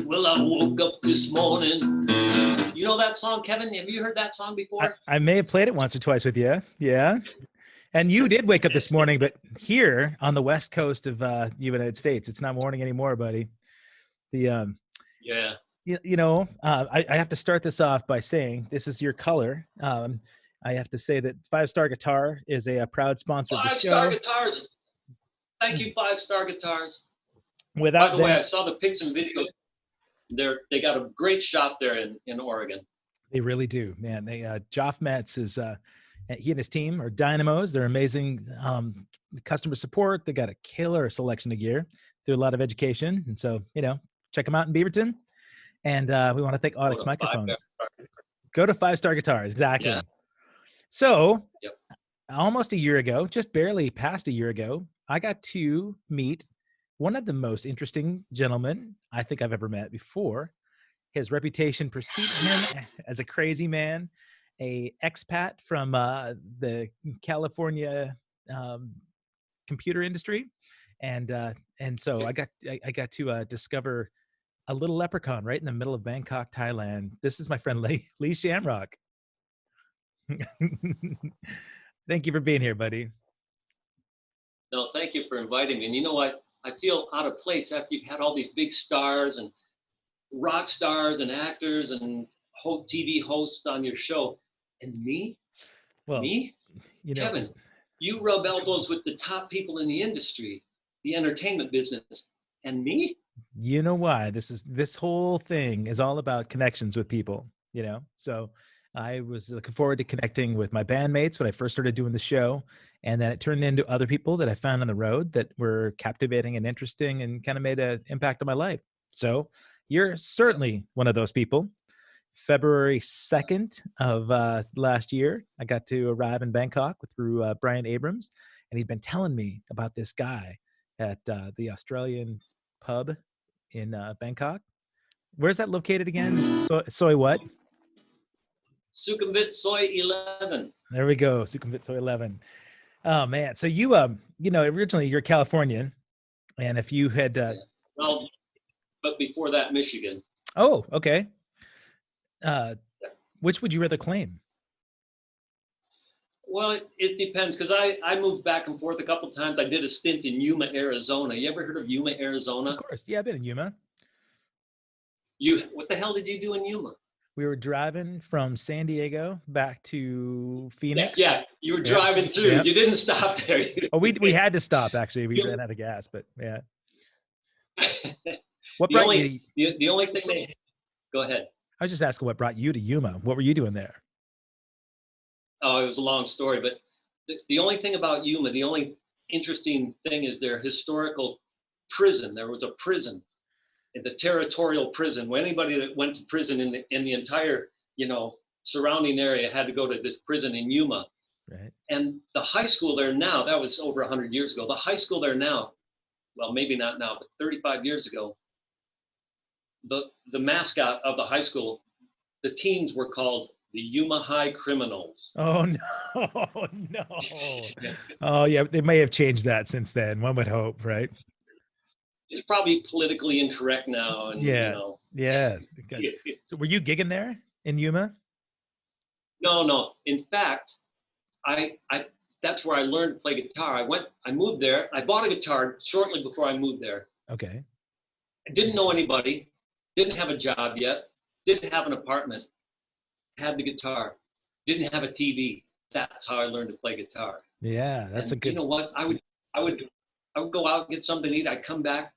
Well, I woke up this morning. You know that song, Kevin? Have you heard that song before? I may have played it once or twice with you. Yeah. And you did wake up this morning, but here on the West Coast of United States, it's not morning anymore, buddy. The Yeah. I have to start this off by saying this is your color. I have to say that 5-Star Guitar is a proud sponsor of the show. 5-Star Guitars. Thank you, 5-Star Guitars. Without By the way, I saw the pics and videos. They got a great shop there in Oregon. They really do, man. They Joff Metz is he and his team are dynamos. They're amazing customer support. They got a killer selection of gear. Do a lot of education, and so check them out in Beaverton. And we want to thank Audix Microphones. Go to 5-Star Guitars, exactly. Yeah. So, almost a year ago, just barely past a year ago, I got to meet one of the most interesting gentlemen I think I've ever met before. His reputation preceded him as a crazy man, a expat from the California computer industry, and so I got to discover a little leprechaun right in the middle of Bangkok, Thailand. This is my friend Lee Shamrock. Thank you for being here, buddy. No, thank you for inviting me. And you know what? I feel out of place after you've had all these big stars and rock stars and actors and TV hosts on your show. And me? Well, me? Kevin, you rub elbows with the top people in the industry, the entertainment business. And me? You know why? This whole thing is all about connections with people, So I was looking forward to connecting with my bandmates when I first started doing the show. And then it turned into other people that I found on the road that were captivating and interesting and kind of made an impact on my life. So you're certainly one of those people. February 2nd of last year, I got to arrive in Bangkok through Brian Abrams. And he'd been telling me about this guy at the Australian pub in Bangkok. Where's that located again? Soy what? Sukhumvit Soy 11. There we go. Sukhumvit Soy 11. Oh man. So you, originally you're Californian, and if you had, well, but before that, Michigan. Oh, okay. Which would you rather claim? Well, it depends, because I moved back and forth a couple times. I did a stint in Yuma, Arizona. You ever heard of Yuma, Arizona? Of course. Yeah, I've been in Yuma. What the hell did you do in Yuma? We were driving from San Diego back to Phoenix. Yeah, you were driving through. Yep. You didn't stop there. Oh, we had to stop, actually. We ran out of gas, but yeah. What brought you? The only thing go ahead. I was just asking what brought you to Yuma. What were you doing there? Oh, it was a long story, but the only thing about Yuma, the only interesting thing is their historical prison. There was a prison, the territorial prison. Where anybody that went to prison in the entire, surrounding area had to go to this prison in Yuma. Right. And the high school there now, that was over 100 years ago. The high school there now, well, maybe not now, but 35 years ago, the mascot of the high school, the teams were called the Yuma High Criminals. Oh, no. Oh, yeah. They may have changed that since then. One would hope, right? It's probably politically incorrect now. And, Yeah. So were you gigging there in Yuma? No. In fact, I that's where I learned to play guitar. I moved there. I bought a guitar shortly before I moved there. Okay. I didn't know anybody, didn't have a job yet, didn't have an apartment. Had the guitar, didn't have a TV. That's how I learned to play guitar. Yeah, that's a good. You know what? I would go out and get something to eat. I'd come back,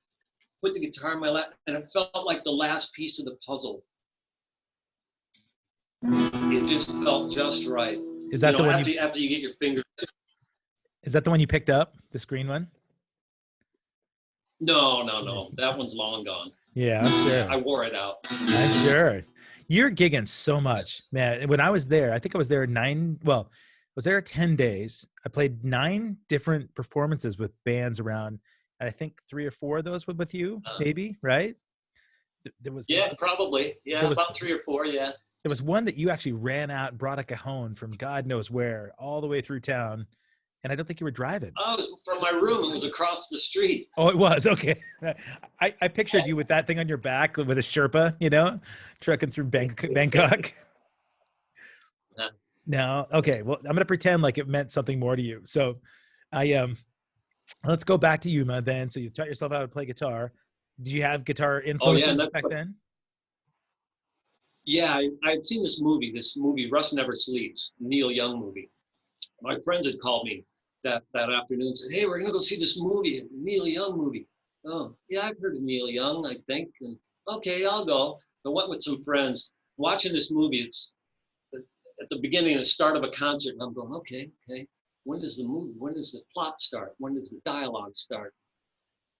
put the guitar in my lap, and it felt like the last piece of the puzzle. It just felt just right. Is that the one after you get your fingers? Is that the one you picked up? The screen one? No. That one's long gone. Yeah, I'm sure. I wore it out. I'm sure. You're gigging so much, man. When I was there, I think I was there 10 days. I played 9 different performances with bands around, and I think 3 or 4 of those were with you, maybe, right? There was probably. Yeah, about 3 or 4, yeah. There was one that you actually ran out and brought a cajon from God knows where all the way through town And I don't think you were driving. I was from my room. It was across the street. Oh, it was. Okay. I pictured you with that thing on your back with a Sherpa, you know, trekking through Bangkok. No. Okay. Well, I'm going to pretend like it meant something more to you. So let's go back to Yuma then. So you taught yourself how to play guitar. Did you have guitar influences back then? Yeah, I'd seen this movie, Rust Never Sleeps, Neil Young movie. My friends had called me that afternoon and said, hey, we're going to go see this movie, Neil Young movie. Oh, yeah, I've heard of Neil Young, I think. And okay, I'll go. I went with some friends. Watching this movie, it's at the beginning, the start of a concert, and I'm going, okay. When does the movie, when does the plot start? When does the dialogue start?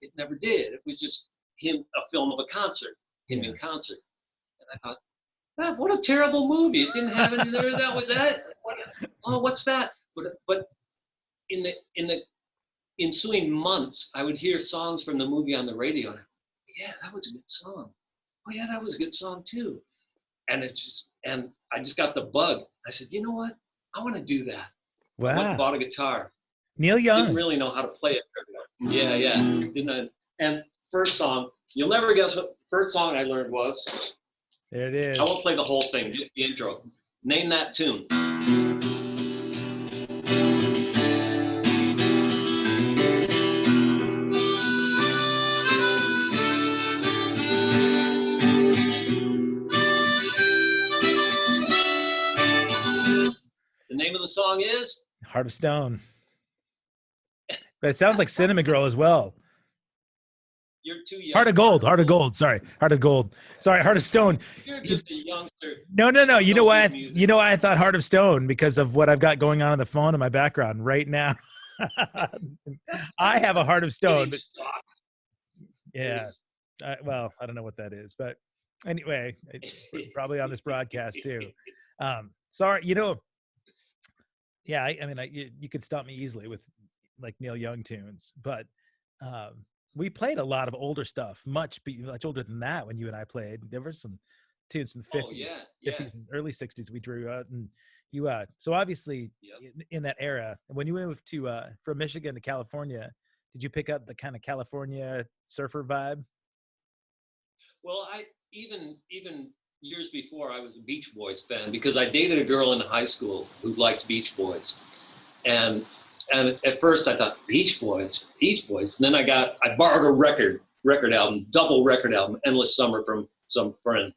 It never did. It was just a film of a concert, him in concert. And I thought, ah, what a terrible movie. It didn't have any there. That was that. What's that? But in the ensuing months, I would hear songs from the movie on the radio. And yeah, that was a good song. Oh yeah, that was a good song too. And I just got the bug. I said, you know what? I want to do that. Wow. I went and bought a guitar. Neil Young. Didn't really know how to play it. Yeah. Didn't I? And first song, you'll never guess what the first song I learned was. There it is. I won't play the whole thing, just the intro. Name that tune. The name of the song is Heart of Stone. But it sounds like Cinnamon Girl as well. You're too young. Heart of Gold. Heart of Gold. Sorry. Heart of Gold. Sorry. Heart of Stone. You're just a youngster. No. You know why? I thought Heart of Stone, because of what I've got going on the phone in my background right now. I have a Heart of Stone. But, yeah. Well, I don't know what that is, but anyway, it's probably on this broadcast too. Sorry. Yeah. I mean, you could stop me easily with like Neil Young tunes, but we played a lot of older stuff, much older than that. When you and I played, there were some tunes from the 50s, 50s and early 60s we drew out, and you. So obviously, in that era, when you moved from Michigan to California, did you pick up the kind of California surfer vibe? Well, I even years before, I was a Beach Boys fan because I dated a girl in high school who liked Beach Boys, and at first I thought Beach Boys. And then I borrowed a record album, double record album, Endless Summer from some friend.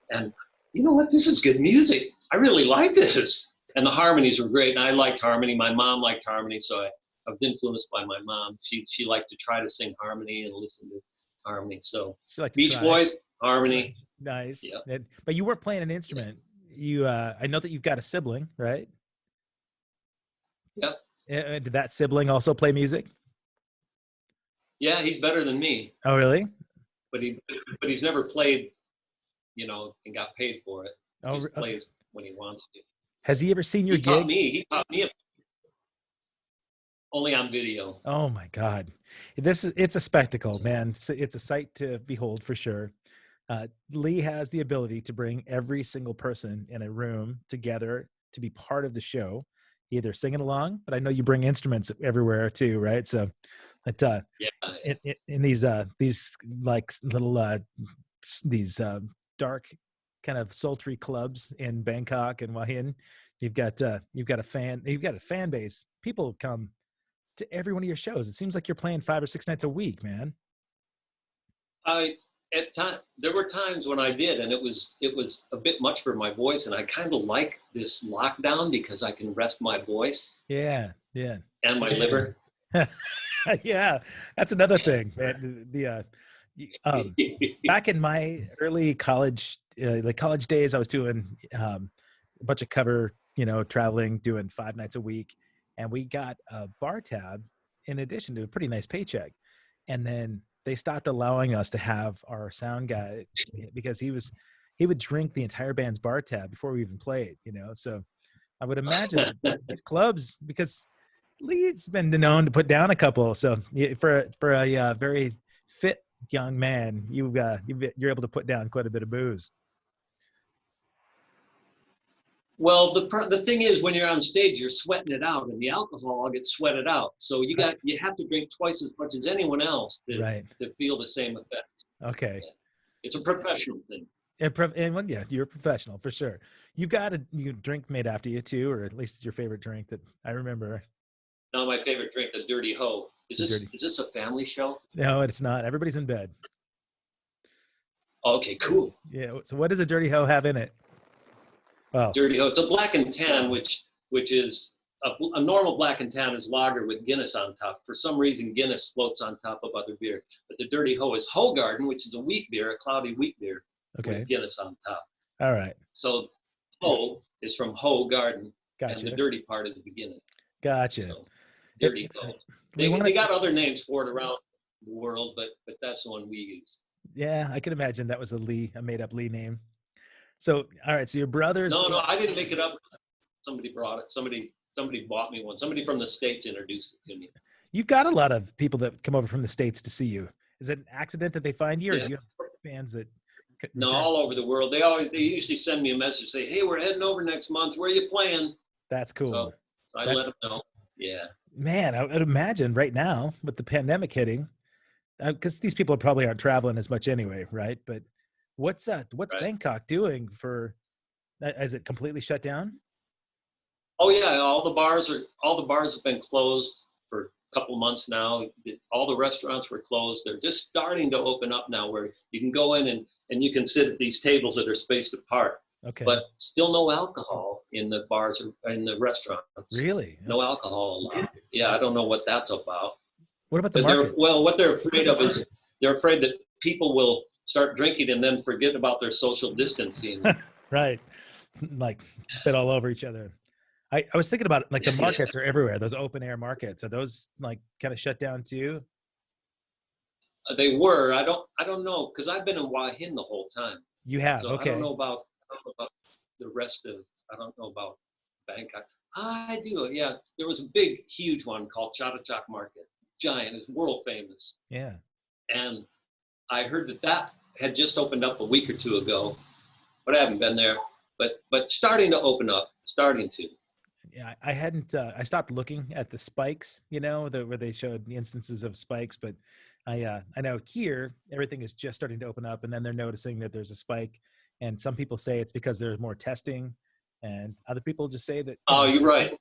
And you know what? This is good music. I really like this. And the harmonies were great. And I liked harmony. My mom liked harmony. So I was influenced by my mom. She liked to try to sing harmony and listen to harmony. So Beach Boys, harmony. Nice. Yep. But you weren't playing an instrument. I know that you've got a sibling, right? Yep. Did that sibling also play music? Yeah, he's better than me. Oh, really? But he's never played, and got paid for it. He just plays when he wants to. Has he ever seen your gigs? He taught me only on video. Oh my God. It's a spectacle, man. It's a sight to behold for sure. Lee has the ability to bring every single person in a room together to be part of the show, either singing along, but I know you bring instruments everywhere too, right? So, in these like little these dark kind of sultry clubs in Bangkok and Hua Hin, you've got a fan base. People come to every one of your shows. It seems like you're playing 5 or 6 nights a week, man. There were times when I did, and it was a bit much for my voice, and I kind of like this lockdown because I can rest my voice. Yeah. And my liver. Yeah, that's another thing, man. Back in my early college, college days, I was doing a bunch of cover, traveling, doing 5 nights a week, and we got a bar tab in addition to a pretty nice paycheck, and then they stopped allowing us to have our sound guy because he would drink the entire band's bar tab before we even played, So I would imagine these clubs, because Lee's been known to put down a couple. So for a very fit young man, you're able to put down quite a bit of booze. Well, the thing is, when you're on stage, you're sweating it out, and the alcohol gets sweated out. So you have to drink twice as much as anyone else Right. to feel the same effect. Okay. Yeah. It's a professional thing. And yeah, you're a professional for sure. You got a drink made after you too, or at least it's your favorite drink that I remember. Now, my favorite drink, the Dirty Ho. Is this a family show? No, it's not. Everybody's in bed. Okay, cool. Yeah. So what does a dirty hoe have in it? Oh, Dirty Ho. It's a black and tan, which is a normal black and tan is lager with Guinness on top. For some reason, Guinness floats on top of other beer. But the Dirty Ho is Ho Garden, which is a wheat beer, a cloudy wheat beer okay. with Guinness on top. All right. So Ho is from Ho Garden, Gotcha. and the dirty part is the Guinness. Gotcha. So, Dirty Ho. They got other names for it around the world, but that's the one we use. Yeah, I can imagine that was a made-up Lee name. So, all right. So your brothers. No, I didn't make it up. Somebody brought it. Somebody bought me one. Somebody from the States introduced it to me. You've got a lot of people that come over from the States to see you. Is it an accident that they find you, or do you have fans that? No, all over the world. They usually send me a message, say, "Hey, we're heading over next month. Where are you playing?" That's cool. So I let them know. Yeah. Man, I would imagine right now with the pandemic hitting, because these people probably aren't traveling as much anyway, right? But what's right. Bangkok doing for? Is it completely shut down? Oh yeah, all the bars have been closed for a couple months now. All the restaurants were closed. They're just starting to open up now, where you can go in and you can sit at these tables that are spaced apart. Okay. But still no alcohol in the bars or in the restaurants. Really? No alcohol allowed. Yeah, I don't know what that's about. What about the markets? What they're afraid of is they're afraid that people will start drinking and then forget about their social distancing. Right. Like spit all over each other. I was thinking about like the markets are everywhere. Those open air markets, are those like kind of shut down too? They were. I don't know, because I've been in Hua Hin the whole time. You have. So Okay. I don't know about the rest of. I don't know about Bangkok. I do. Yeah, there was a big, huge one called Chatuchak Market. Giant. It's world famous. Yeah. And I heard that had just opened up a week or two ago, but I haven't been there. But starting to open up. Starting to. Yeah, I hadn't. I stopped looking at the spikes. Where they showed the instances of spikes, but I know here everything is just starting to open up, and then they're noticing that there's a spike, and some people say it's because there's more testing, and other people just say that. You're right.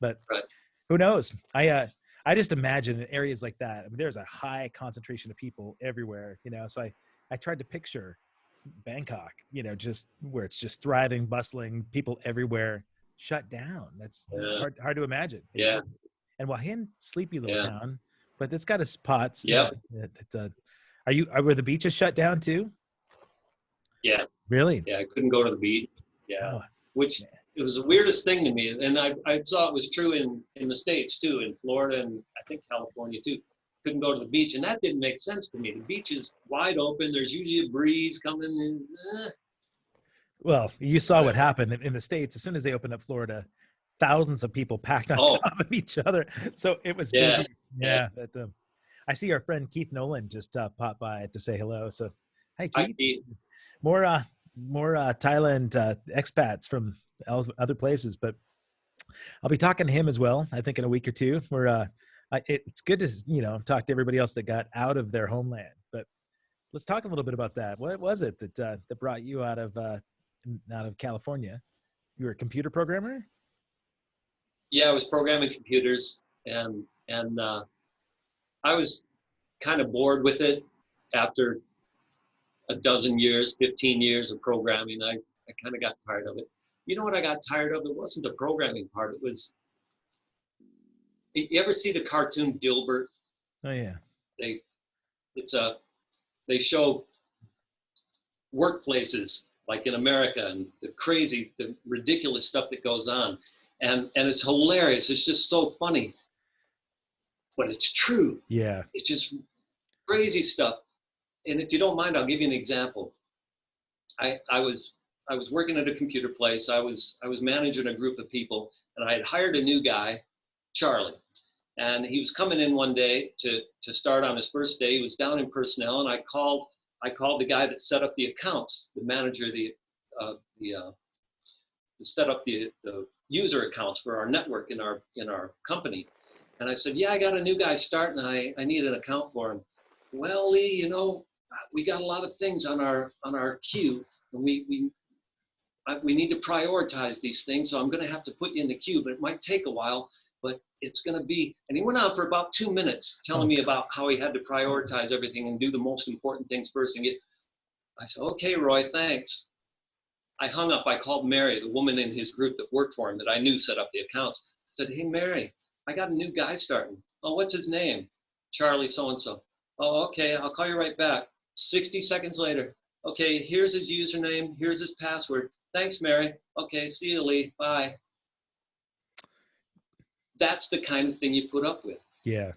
But right. Who knows? I just imagine in areas like that. I mean, there's a high concentration of people everywhere. So I tried to picture Bangkok. Just where it's just thriving, bustling, people everywhere. Shut down. That's hard to imagine. Yeah. And Hua Hin, sleepy little town, but it's got its spots. Yeah. Were the beaches shut down too? Yeah. Really? Yeah, I couldn't go to the beach. Yeah. Oh, which it was the weirdest thing to me, and I saw it was true in the States too, in Florida and I think California too. Couldn't go to the beach, and that didn't make sense to me. The beach is wide open. There's usually a breeze coming in. Well, you saw what happened in the States. As soon as they opened up Florida, thousands of people packed on top of each other. So it was busy. Yeah. But, I see our friend Keith Nolan just popped by to say hello. So, hi, Keith. Hi, Keith. More Thailand expats from other places, but I'll be talking to him as well. I think in a week or two. It's good to talk to everybody else that got out of their homeland. But let's talk a little bit about that. What was it that brought you out of California? You were a computer programmer? Yeah, I was programming computers, and I was kind of bored with it after a dozen years, 15 years of programming. I kind of got tired of it. You know what I got tired of? It wasn't the programming part. It was, you ever see the cartoon Dilbert? Oh yeah. They show workplaces like in America and the ridiculous stuff that goes on. And it's hilarious. It's just so funny. But it's true. Yeah. It's just crazy stuff. And if you don't mind, I'll give you an example. I was working at a computer place. I was managing a group of people, and I had hired a new guy, Charlie. And he was coming in one day to start on his first day. He was down in personnel, and I called the guy that set up the accounts, the manager, the set up the user accounts for our network in our company. And I said, yeah, I got a new guy starting. I need an account for him. Well, Lee, you know, we got a lot of things on our queue, and we need to prioritize these things. So I'm going to have to put you in the queue, but it might take a while. But it's going to be, and he went on for about 2 minutes telling me about how he had to prioritize everything and do the most important things first. And I said, okay, Roy, thanks. I hung up. I called Mary, the woman in his group that worked for him that I knew set up the accounts. I said, hey, Mary, I got a new guy starting. Oh, what's his name? Charlie so-and-so. Oh, okay, I'll call you right back. 60 seconds later. Okay, here's his username. Here's his password. Thanks, Mary. Okay, see you, Lee. Bye. That's the kind of thing you put up with. Yeah.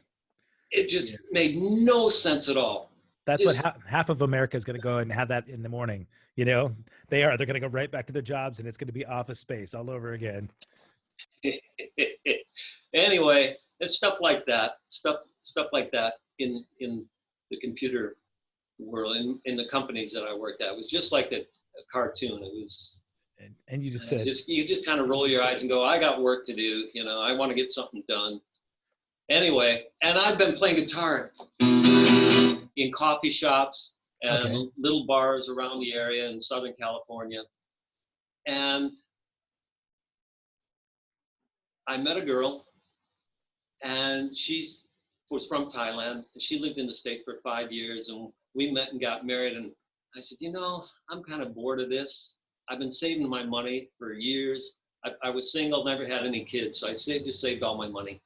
It just made no sense at all. That's what half of America is going to go and have that in the morning. You know, they're going to go right back to their jobs, and it's going to be Office Space all over again. Anyway, it's stuff like that, stuff like that in the computer world, in the companies that I worked at. It was just like a cartoon. It was, and you just said, you just kind of roll your eyes and go, I got work to do. You know, I want to get something done. Anyway, and I've been playing guitar in coffee shops and little bars around the area in Southern California. And I met a girl, and she was from Thailand. She lived in the States for 5 years, and we met and got married. And I said, you know, I'm kind of bored of this. I've been saving my money for years. I was single, never had any kids, so I just saved all my money.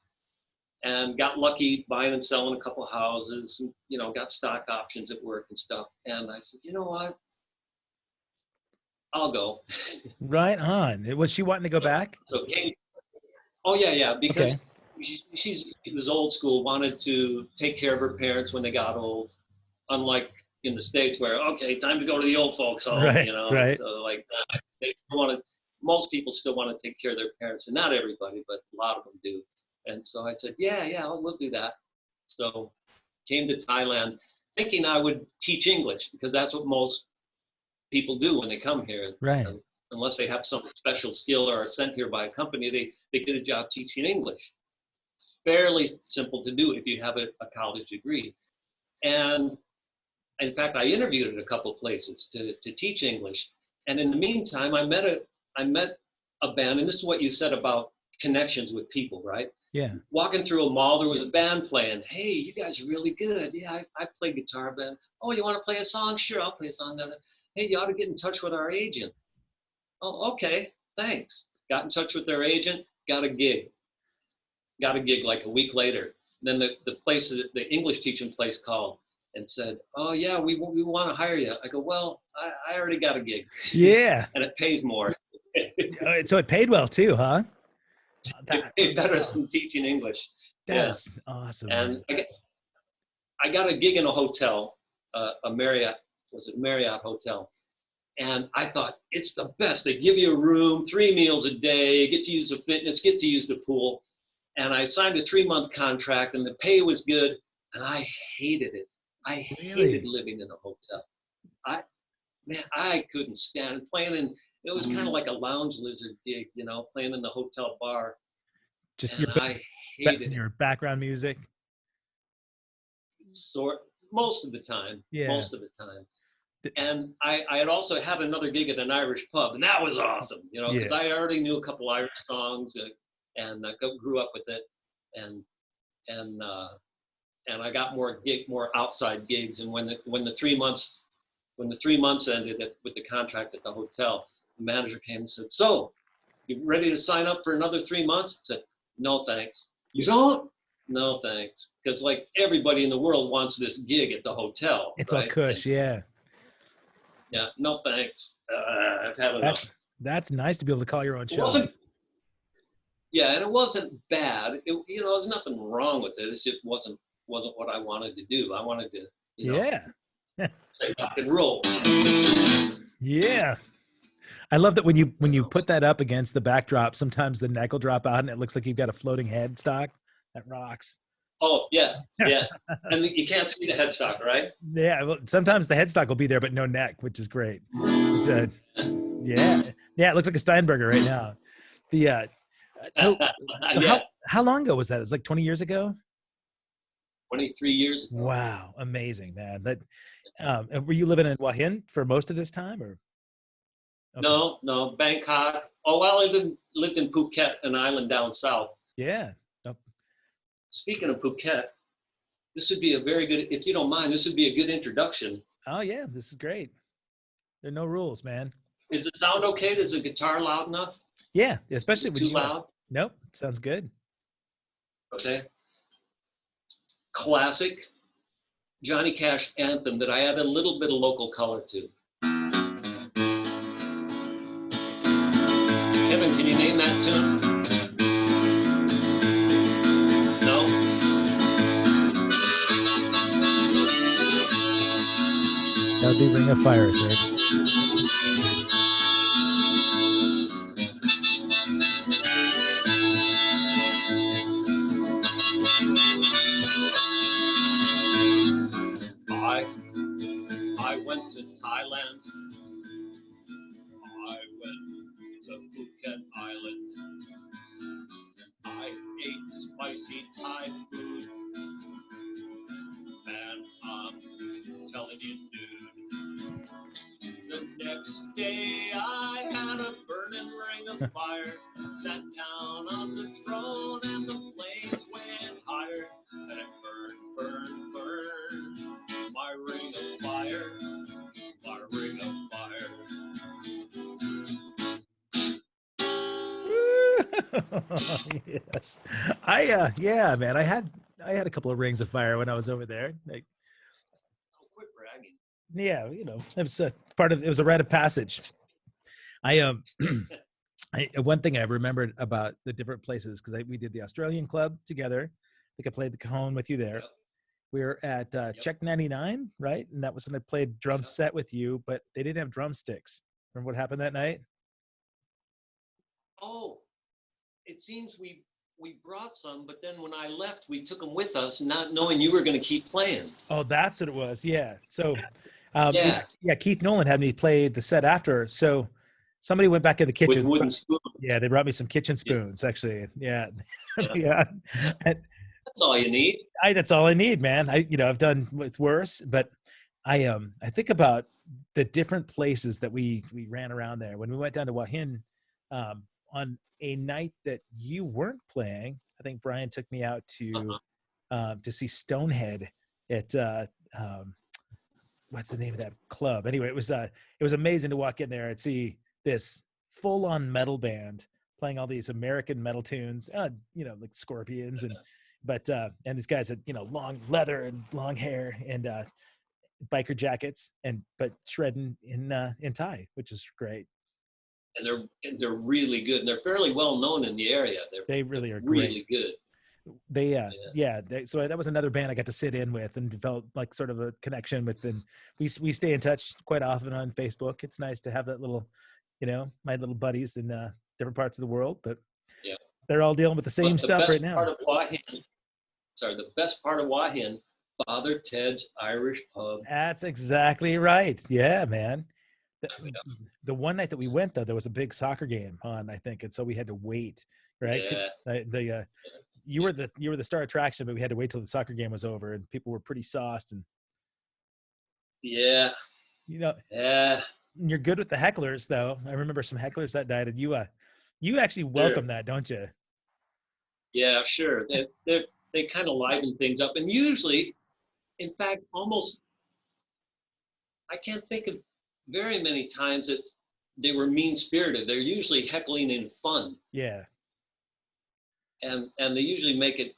And got lucky buying and selling a couple of houses, and, you know, got stock options at work and stuff. And I said, you know what? I'll go. Right on. Was she wanting to go back? So came. Oh yeah, because she was old school, wanted to take care of her parents when they got old, unlike in the States where, okay, time to go to the old folks home, you know. Right. So like they most people still want to take care of their parents, and not everybody, but a lot of them do. And so I said, yeah, we'll do that. So came to Thailand thinking I would teach English, because that's what most people do when they come here. Right. Unless they have some special skill or are sent here by a company, they get a job teaching English. Fairly simple to do if you have a college degree. And in fact, I interviewed at a couple of places to teach English. And in the meantime, I met a band, and this is what you said about connections with people, right? Yeah. Walking through a mall, there was a band playing. Hey, you guys are really good. Yeah, I play guitar, band. Oh, you want to play a song? Sure, I'll play a song. Hey, you ought to get in touch with our agent. Oh, okay, thanks. Got in touch with their agent, got a gig like a week later. Then the place, the English teaching place called and said, oh yeah, we want to hire you. I go, well, I already got a gig. Yeah. And it pays more. So it paid well too, huh? It paid better than teaching English. That's awesome. And I got a gig in a hotel, a Marriott hotel. And I thought, it's the best. They give you a room, 3 meals a day, get to use the fitness, get to use the pool. And I signed a 3-month contract, and the pay was good, and I hated it. I hated living in a hotel. I couldn't stand it. Playing in, it was kind of like a lounge lizard gig, you know, playing in the hotel bar. Just I hated your background music. Most of the time. Yeah. Most of the time. And I had also had another gig at an Irish pub, and that was awesome, you know, because I already knew a couple Irish songs, and I grew up with it, and I got more outside gigs. And when the 3 months ended with the contract at the hotel, the manager came and said, "So, you ready to sign up for another 3 months?" I said, "No, thanks." "You don't?" "No, thanks," because like everybody in the world wants this gig at the hotel. It's right? all cush, yeah. Yeah, no thanks. I've had enough. That's nice to be able to call your own shots. Yeah, and it wasn't bad. There's nothing wrong with it. It just wasn't what I wanted to do. I wanted to, say rock and roll. Yeah. I love that when you put that up against the backdrop, sometimes the neck will drop out and it looks like you've got a floating headstock. That rocks. Oh, yeah. And you can't see the headstock, right? Yeah, well, sometimes the headstock will be there, but no neck, which is great. Yeah. Yeah. It looks like a Steinberger right now. The, so, so Yeah, how long ago was that? It's like 20 years ago. 23 years ago. Wow. Amazing, man. That, and were you living in Wahin for most of this time or? Okay. No, Bangkok. Oh, well, I lived in Phuket, an island down south. Yeah. Oh, Speaking of Phuket, this would be a very good, if you don't mind, this would be a good introduction. oh yeah. This is great. There are no rules, man. Is the sound okay? Is the guitar loud enough? Yeah. Is Especially it when too you, loud? nope. Sounds good. Okay. Classic Johnny Cash anthem that I add a little bit of local color to. Kevin, can you name that tune? No? That would be Ring of Fire, sir. I went to Thailand. I went to Phuket Island. I ate spicy Thai food. And I'm telling you, dude, the next day I had a burning ring of fire. Sat down on the throne and the flames went higher. And it burned, burned, burned. My ring of fire, my ring of fire. Yes. Yeah, man. I had a couple of rings of fire when I was over there. Like, Oh, quit bragging. yeah, it was a part of it was a rite of passage. I one thing I remembered about the different places because we did the Australian club together. I think I played the cajon with you there. Yep. We were at Check 99, right? And that was when I played drum set with you, but they didn't have drumsticks. Remember what happened that night? Oh, it seems we brought some, but then when I left, we took them with us, not knowing you were going to keep playing. Oh, that's what it was. Yeah. So, Yeah. yeah, Keith Nolan had me play the set after. So somebody went back in the With kitchen. wooden spoons. Yeah, they brought me some kitchen spoons, actually. Yeah. Yeah. Yeah. And That's all you need. that's all I need, man. I've done with worse, but I think about the different places that we ran around there. When we went down to Wahin, on a night that you weren't playing, I think Brian took me out to see Stonehead at what's the name of that club? Anyway, it was amazing to walk in there and see this full-on metal band playing all these American metal tunes, like Scorpions and these guys had long leather and long hair and biker jackets but shredding in Thai, which is great. And they're really good, and they're fairly well known in the area. They really are really great. good. So that was another band I got to sit in with and develop like sort of a connection with, and we stay in touch quite often on Facebook. It's nice to have that little, my little buddies in different parts of the world, but yeah, they're all dealing with the same stuff right now. The best part of Wahin, Father Ted's Irish Pub. That's exactly right. Yeah, man. The one night that we went though, there was a big soccer game on, I think, and so we had to wait, right? Yeah. You were the star attraction, but we had to wait till the soccer game was over, and people were pretty sauced. And yeah, yeah, you're good with the hecklers, though. I remember some hecklers that night, and you actually welcome that, don't you? Yeah, sure. They kind of liven things up, and usually, in fact, almost I can't think of very many times that they were mean-spirited. They're usually heckling in fun. Yeah. And they usually make it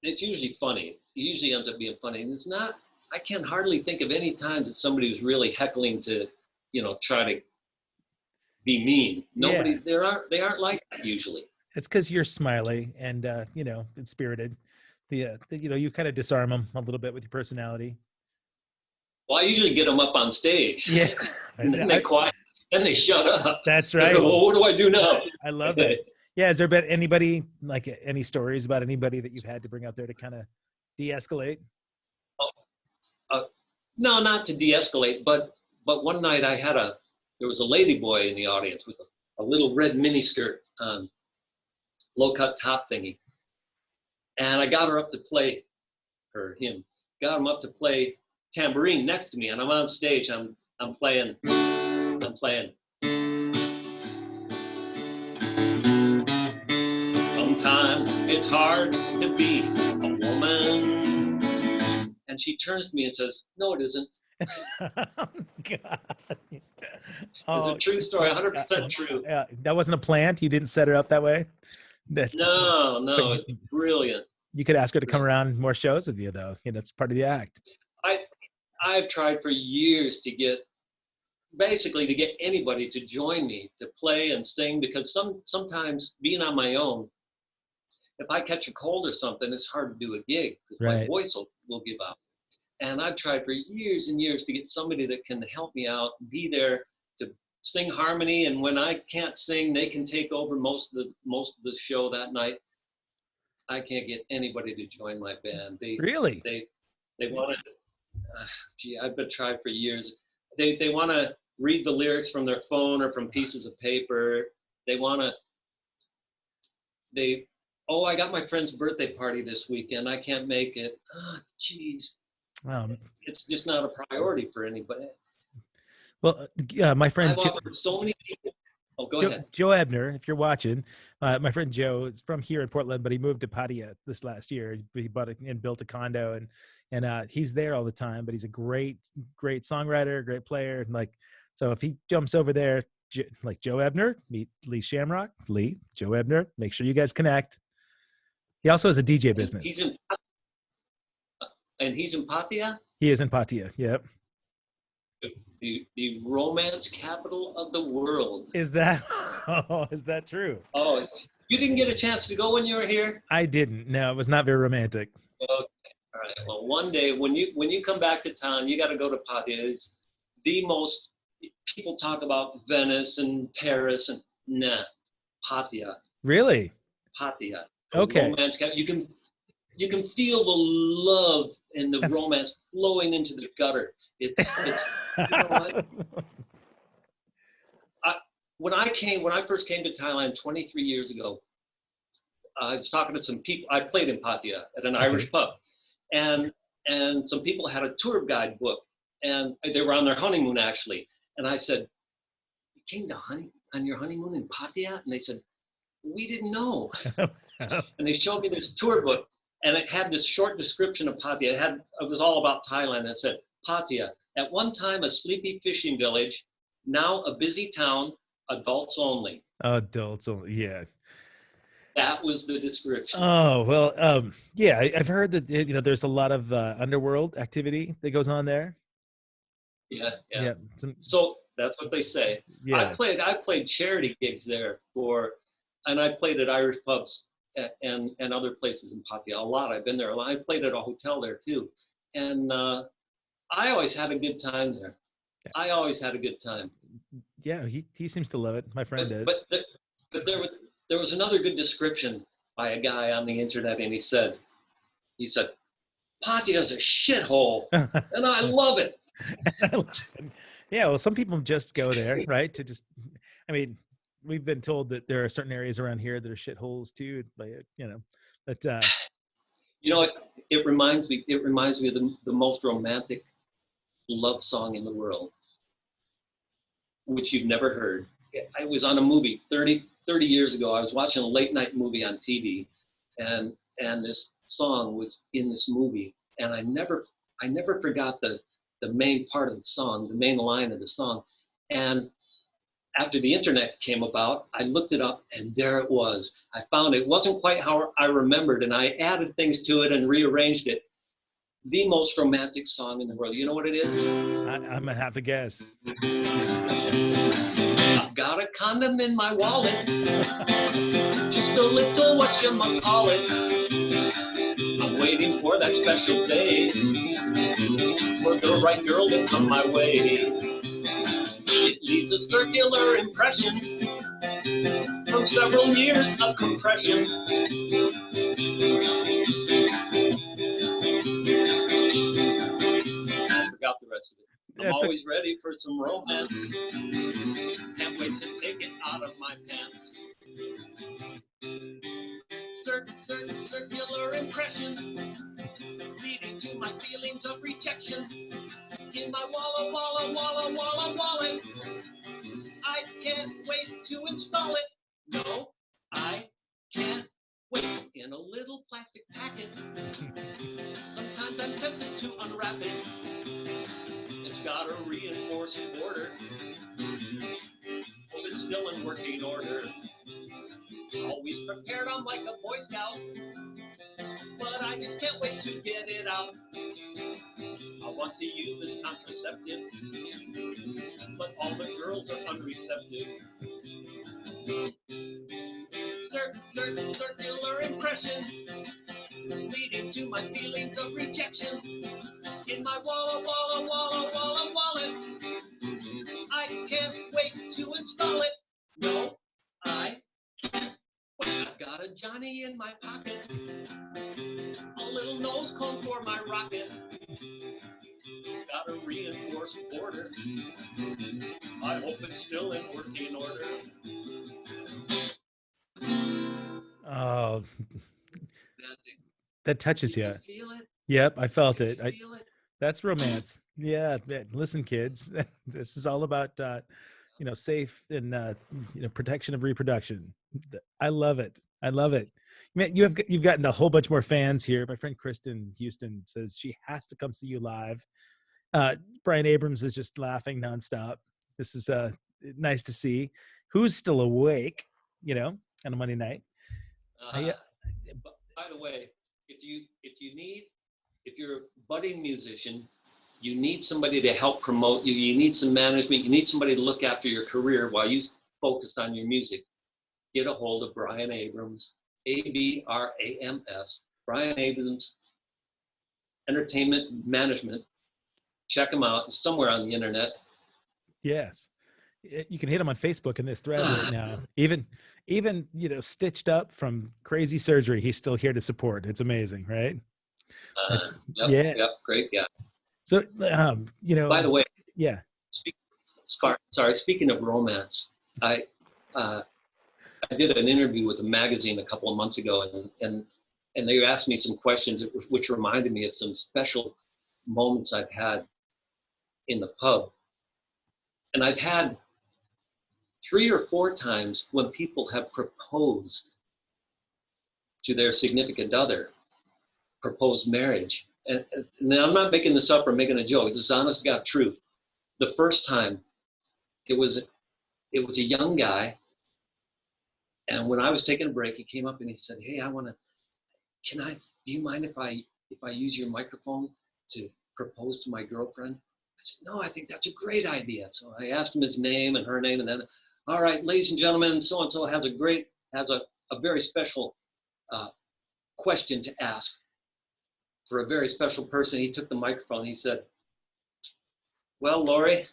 it's usually funny. It usually ends up being funny. And it's not, I can hardly think of any times that somebody was really heckling to, try to be mean. Nobody, yeah. They aren't like that usually. It's because you're smiley and, and spirited. You kind of disarm them a little bit with your personality. Well, I usually get them up on stage. Yeah. And then they quiet. Then they shut up. That's right. Go, well, what do I do now? I love that. Yeah. Has there been anybody, like any stories about anybody that you've had to bring out there to kind of de-escalate? No, not to de-escalate, but one night I had a there was a lady boy in the audience with a little red miniskirt, low-cut top thingy. And I got her up to play, got him up to play tambourine next to me, and I'm on stage. I'm playing. Sometimes it's hard to be a woman. And she turns to me and says, "No, it isn't." God. It's a true story, 100% true. That wasn't a plant. You didn't set her up that way. No, it's brilliant. You could ask her to come around more shows with you, though. It's part of the act. I've tried for years to get anybody to join me to play and sing, because sometimes being on my own, if I catch a cold or something, it's hard to do a gig because my voice will give out. And I've tried for years and years to get somebody that can help me out, be there to sing harmony, and when I can't sing, they can take over most of the show that night. I can't get anybody to join my band. They want to. I've been tried for years. They want to read the lyrics from their phone or from pieces of paper. They want to. I got my friend's birthday party this weekend. I can't make it. Oh, geez. It's just not a priority for anybody. Well, my friend. I've offered so many people. Oh, go ahead. Joe Ebner, if you're watching, my friend Joe is from here in Portland, but he moved to Pattaya this last year. He bought and built a condo, and he's there all the time. But he's a great songwriter, great player. And so if he jumps over there, like Joe Ebner, meet Lee Shamrock. Joe Ebner, make sure you guys connect. He also has a DJ business. He's in Pattaya? He is in Pattaya, yep. The romance capital of the world. Is that true? Oh, you didn't get a chance to go when you were here? I didn't. No, it was not very romantic. Okay. All right. Well, one day when you come back to town, you got to go to Pattaya. It's the most, people talk about Venice and Paris and Pattaya. Really? Pattaya. Okay. Romance capital. You can feel the love and the romance flowing into the gutter. It's you know what? When I first came to Thailand 23 years ago, I was talking to some people. I played in Pattaya at an Irish pub, and some people had a tour guide book, and they were on their honeymoon actually. And I said, "You came on your honeymoon in Pattaya?" And they said, "We didn't know." And they showed me this tour book. And it had this short description of Pattaya. It was all about Thailand. It said, "Pattaya, at one time a sleepy fishing village, now a busy town, adults only." Adults only, yeah. That was the description. Oh, well, yeah, I've heard that, there's a lot of underworld activity that goes on there. Yeah. Yeah. So that's what they say. Yeah. I played charity gigs there and I played at Irish pubs and other places in Pattaya a lot. I've been there a lot. I played at a hotel there too. And I always had a good time there. Yeah. I always had a good time. Yeah, he seems to love it. My friend does. But there was another good description by a guy on the internet, and he said, "Pattaya's a shithole, and I love it." Yeah, well, some people just go there, right? We've been told that there are certain areas around here that are shitholes too, but it reminds me of the most romantic love song in the world, which you've never heard. I was on a movie 30 years ago. I was watching a late night movie on TV, and this song was in this movie, and I never forgot the main part of the song, the main line of the song. And after the internet came about, I looked it up, and there it was. I found it wasn't quite how I remembered, and I added things to it and rearranged it. The most romantic song in the world. You know what it is? I'm gonna have to guess. I've got a condom in my wallet, just a little whatchamacallit. I'm waiting for that special day, for the right girl to come my way. It leaves a circular impression from several years of compression. I forgot the rest of it. I'm always ready for some romance. Can't wait to take it out of my pants. Circular impression, leading to my feelings of rejection. In my wallet, I can't wait to install it. No, I can't wait. In a little plastic packet. Sometimes I'm tempted to unwrap it. It's got a reinforced border. Hope it's still in working order. Always prepared, I'm like a Boy Scout. But I just can't wait to get it out. I want to use this contraceptive, but all the girls are unreceptive. Circular impression, leading to my feelings of rejection. In my wallet, I can't wait to install it. No, I can't wait. I've got a Johnny in my pocket, a little nose cone for my rocket. Got a reinforced border. I hope it's still in working order. Oh, that touches you. Feel it? Yep, I felt Did it. you feel it? That's romance. Yeah, listen, kids, this is all about safe and protection of reproduction. I love it. I love it. Man, you've gotten a whole bunch more fans here. My friend Kristen Houston says she has to come see you live. Brian Abrams is just laughing nonstop. This is nice to see. Who's still awake? On a Monday night. By the way, if you're a budding musician, you need somebody to help promote you. You need some management. You need somebody to look after your career while you focus on your music. Get a hold of Brian Abrams, Abrams, Brian Abrams Entertainment Management. Check him out. It's somewhere on the internet. Yes. You can hit him on Facebook in this thread right now. Even stitched up from crazy surgery, he's still here to support. It's amazing, right? Yep, great guy. So, by the way, yeah. Speaking of romance, I did an interview with a magazine a couple of months ago, and they asked me some questions which reminded me of some special moments I've had in the pub. And I've had 3 or 4 times when people have proposed to their significant other, proposed marriage. And I'm not making this up or making a joke. This is honest to God truth. The first time, it was a young guy, and when I was taking a break, he came up and he said, "Hey, do you mind if I use your microphone to propose to my girlfriend?" I said, "No, I think that's a great idea." So I asked him his name and her name, and then, "All right, ladies and gentlemen, so-and-so has a very special question to ask for a very special person." He took the microphone. He said, "Well, Lori,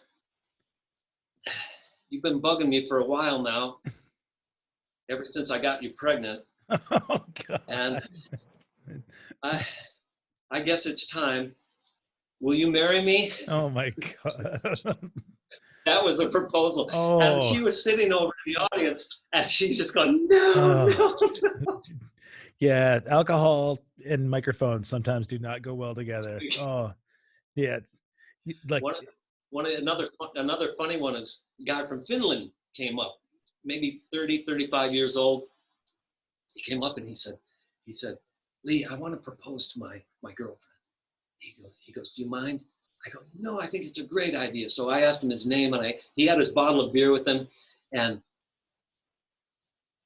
you've been bugging me for a while now, ever since I got you pregnant. Oh, God. And I guess it's time. Will you marry me?" Oh, my God. That was the proposal. Oh. And she was sitting over in the audience, and she's just going, no. Yeah, alcohol and microphones sometimes do not go well together. Oh, yeah. Like Another funny one is a guy from Finland came up, maybe 30, 35 years old. He came up and he said, "Lee, I want to propose to my girlfriend." He goes, "Do you mind?" I go, "No, I think it's a great idea." So I asked him his name, and he had his bottle of beer with him, and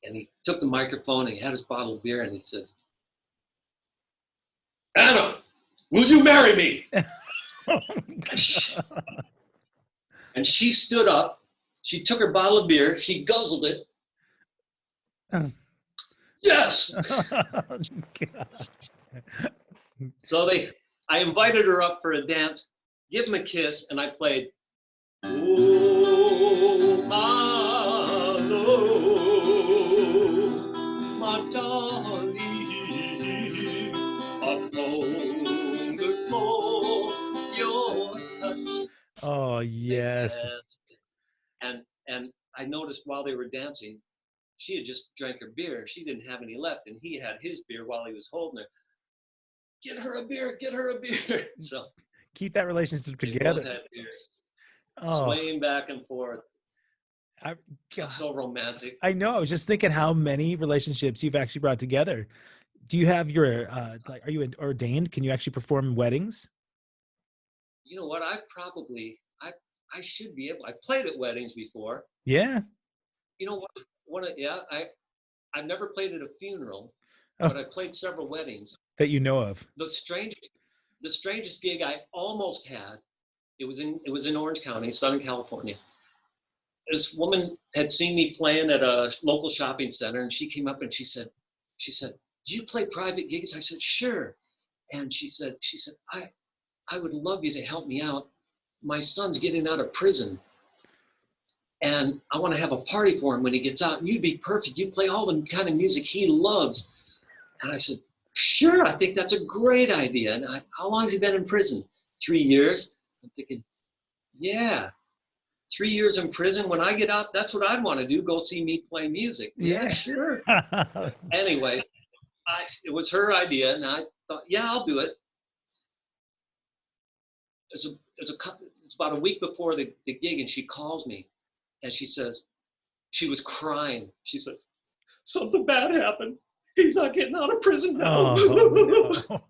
he took the microphone and he had his bottle of beer, and he says, "Anna, will you marry me?" And she stood up, she took her bottle of beer, she guzzled it. Yes. So I invited her up for a dance, give him a kiss, and I played, "Oh, my love, my darling, I hunger for your touch." Oh, Oh, yes. And I noticed while they were dancing, she had just drank her beer. She didn't have any left, and he had his beer while he was holding her. Get her a beer, get her a beer. So Keep that relationship they together. both had beers, Oh, swaying back and forth. I, God, So romantic. I know. I was just thinking how many relationships you've actually brought together. Do you have your, like, are you ordained? Can you actually perform weddings? You know what? I should be able. I played at weddings before. Yeah. You know what? I've never played at a funeral, Oh, but I played several weddings. that you know of. The strangest gig I almost had. It was in Orange County, Southern California. This woman had seen me playing at a local shopping center, and she came up and she said, "Do you play private gigs?" I said, "Sure." And she said, I would love you to help me out. My son's getting out of prison, and I want to have a party for him when he gets out. And you'd be perfect. You play all the kind of music he loves. And I said, "Sure, I think that's a great idea." And how long has he been in prison? 3 years. I'm thinking, yeah, 3 years in prison. When I get out, that's what I'd want to do. Go see me play music. Yeah, sure. Anyway, it was her idea, and I thought, yeah, I'll do it. It's about a week before the gig, and she calls me, and she says, she was crying. She said, "Something bad happened. He's not getting out of prison now." Oh, no.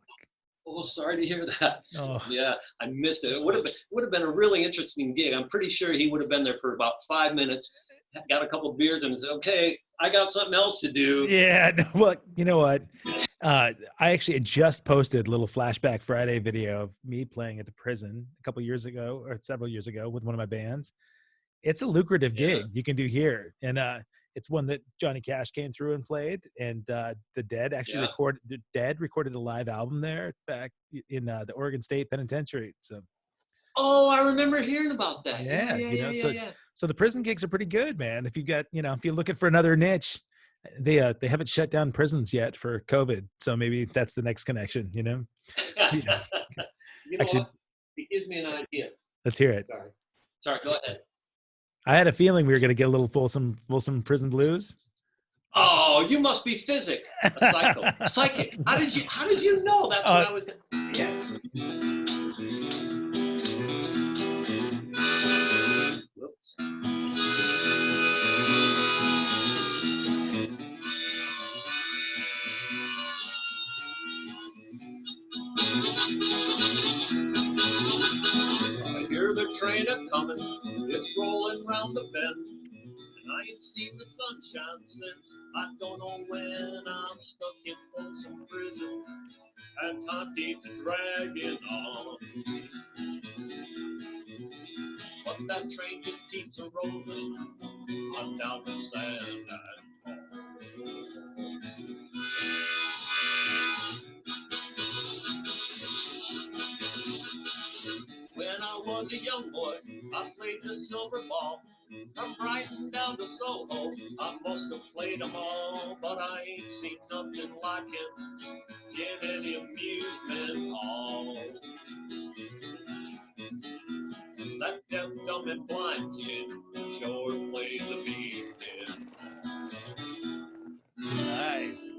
Oh, sorry to hear that. Oh. Yeah, I missed it. It would have been a really interesting gig. I'm pretty sure he would have been there for about 5 minutes, got a couple of beers, and said, "Okay, I got something else to do." Yeah. No, well, you know what? I actually had just posted a little Flashback Friday video of me playing at the prison a couple years ago, or several years ago, with one of my bands. It's a lucrative gig you can do here, and it's one that Johnny Cash came through and played, and the Dead actually recorded a live album there back in the Oregon State Penitentiary. So Oh, I remember hearing about that. yeah. So the prison gigs are pretty good, man. If you got, if you're looking for another niche, they haven't shut down prisons yet for COVID, so maybe that's the next connection. You know Actually, what? It gives me an idea. let's hear it. Sorry, go ahead. I had a feeling we were going to get a little Folsom Prison Blues. Oh, you must be psychic. How did you know that's what I was going to... Yeah. Whoops. I hear the train a-coming, it's rolling round the bend, and I ain't seen the sunshine since I don't know when. I'm stuck in Folsom Prison, and time keeps dragging on. But that train just keeps a-rolling on down to San Antonio. When I was a young boy, I played the silver ball. From Brighton down to Soho, I must have played them all, but I ain't seen nothing like it in any amusement hall. That deaf, dumb, and blind kid sure plays the beat. Nice.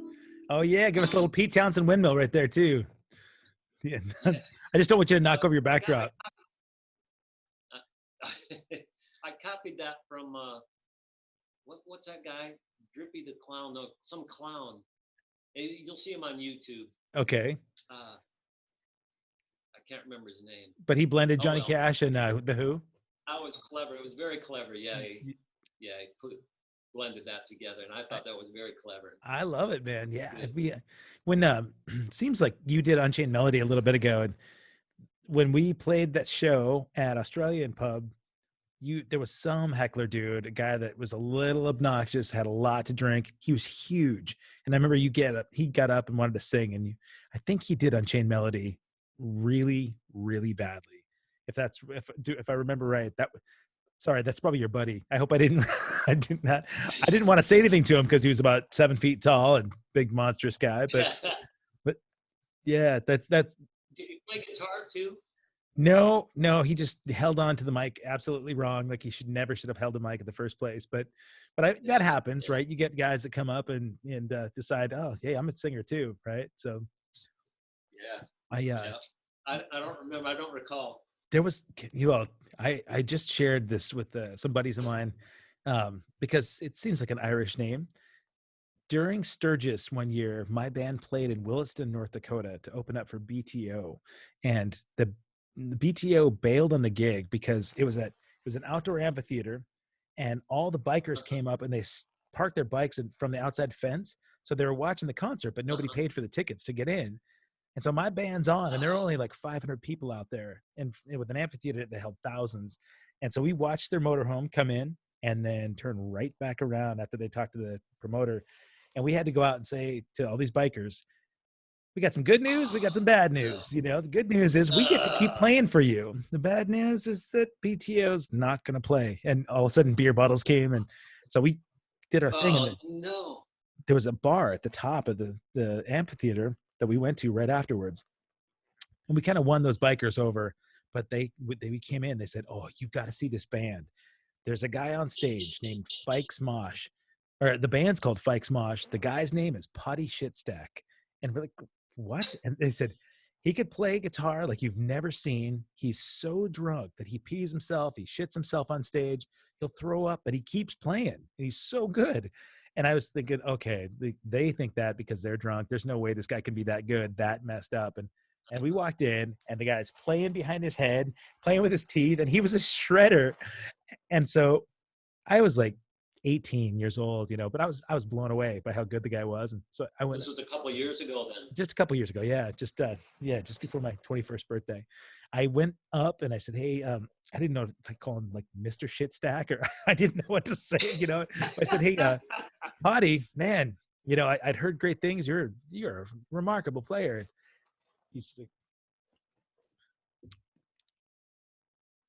Oh yeah, give us a little Pete Townsend windmill right there too. Yeah. I just don't want you to knock over your backdrop. I copied that from what's that guy? Drippy the Clown? No, some clown. You'll see him on YouTube. Okay. I can't remember his name. But he blended Johnny Cash and The Who. That was clever. It was very clever. Yeah, he blended that together, and I thought that was very clever. I love it, man. Yeah. When seems like you did Unchained Melody a little bit ago, and when we played that show at Australian Pub, there was some heckler dude, a guy that was a little obnoxious, had a lot to drink. He was huge, and I remember he got up and wanted to sing, and I think he did Unchained Melody really, really badly. If I remember right, sorry, that's probably your buddy. I hope I didn't want to say anything to him because he was about 7 feet tall and big monstrous guy. But yeah, that's. Did you play guitar too? No, he just held on to the mic absolutely wrong. Like he should have held the mic in the first place. But that happens, right? You get guys that come up and decide, oh, hey, I'm a singer too, right? So Yeah. I don't remember. I don't recall. there was, I just shared this with some buddies of mine because it seems like an Irish name. During Sturgis one year, my band played in Williston, North Dakota to open up for BTO, and the BTO bailed on the gig because it was an outdoor amphitheater, and all the bikers came up and they parked their bikes from the outside fence, so they were watching the concert, but nobody paid for the tickets to get in. And so my band's on, and there are only like 500 people out there, and with an amphitheater that held thousands. And so we watched their motorhome come in and then turn right back around after they talked to the promoter. And we had to go out and say to all these bikers, we got some good news, we got some bad news. The good news is we get to keep playing for you. The bad news is that BTO's not going to play. And all of a sudden beer bottles came. And so we did our thing. And there was a bar at the top of the amphitheater that we went to right afterwards. And we kind of won those bikers over, but they came in, they said, oh, you've got to see this band. There's a guy on stage named Fikes Mosh, or the band's called Fikes Mosh. The guy's name is Potty Shitstack. And we're like, what? And they said, he could play guitar like you've never seen. He's so drunk that he pees himself. He shits himself on stage. He'll throw up, but he keeps playing. And he's so good. And I was thinking, okay, they think that because they're drunk. There's no way this guy can be that good, that messed up. And we walked in, and the guy's playing behind his head, playing with his teeth, and he was a shredder. And so I was like 18 years old, but I was blown away by how good the guy was. And so I went. This was a couple of years ago then. Just a couple of years ago. Yeah. Just before my 21st birthday. I went up and I said, hey, I didn't know if I call him like Mr. Shitstack, or I didn't know what to say, I said, hey, Potty, man, I'd heard great things. You're a remarkable player. He's like,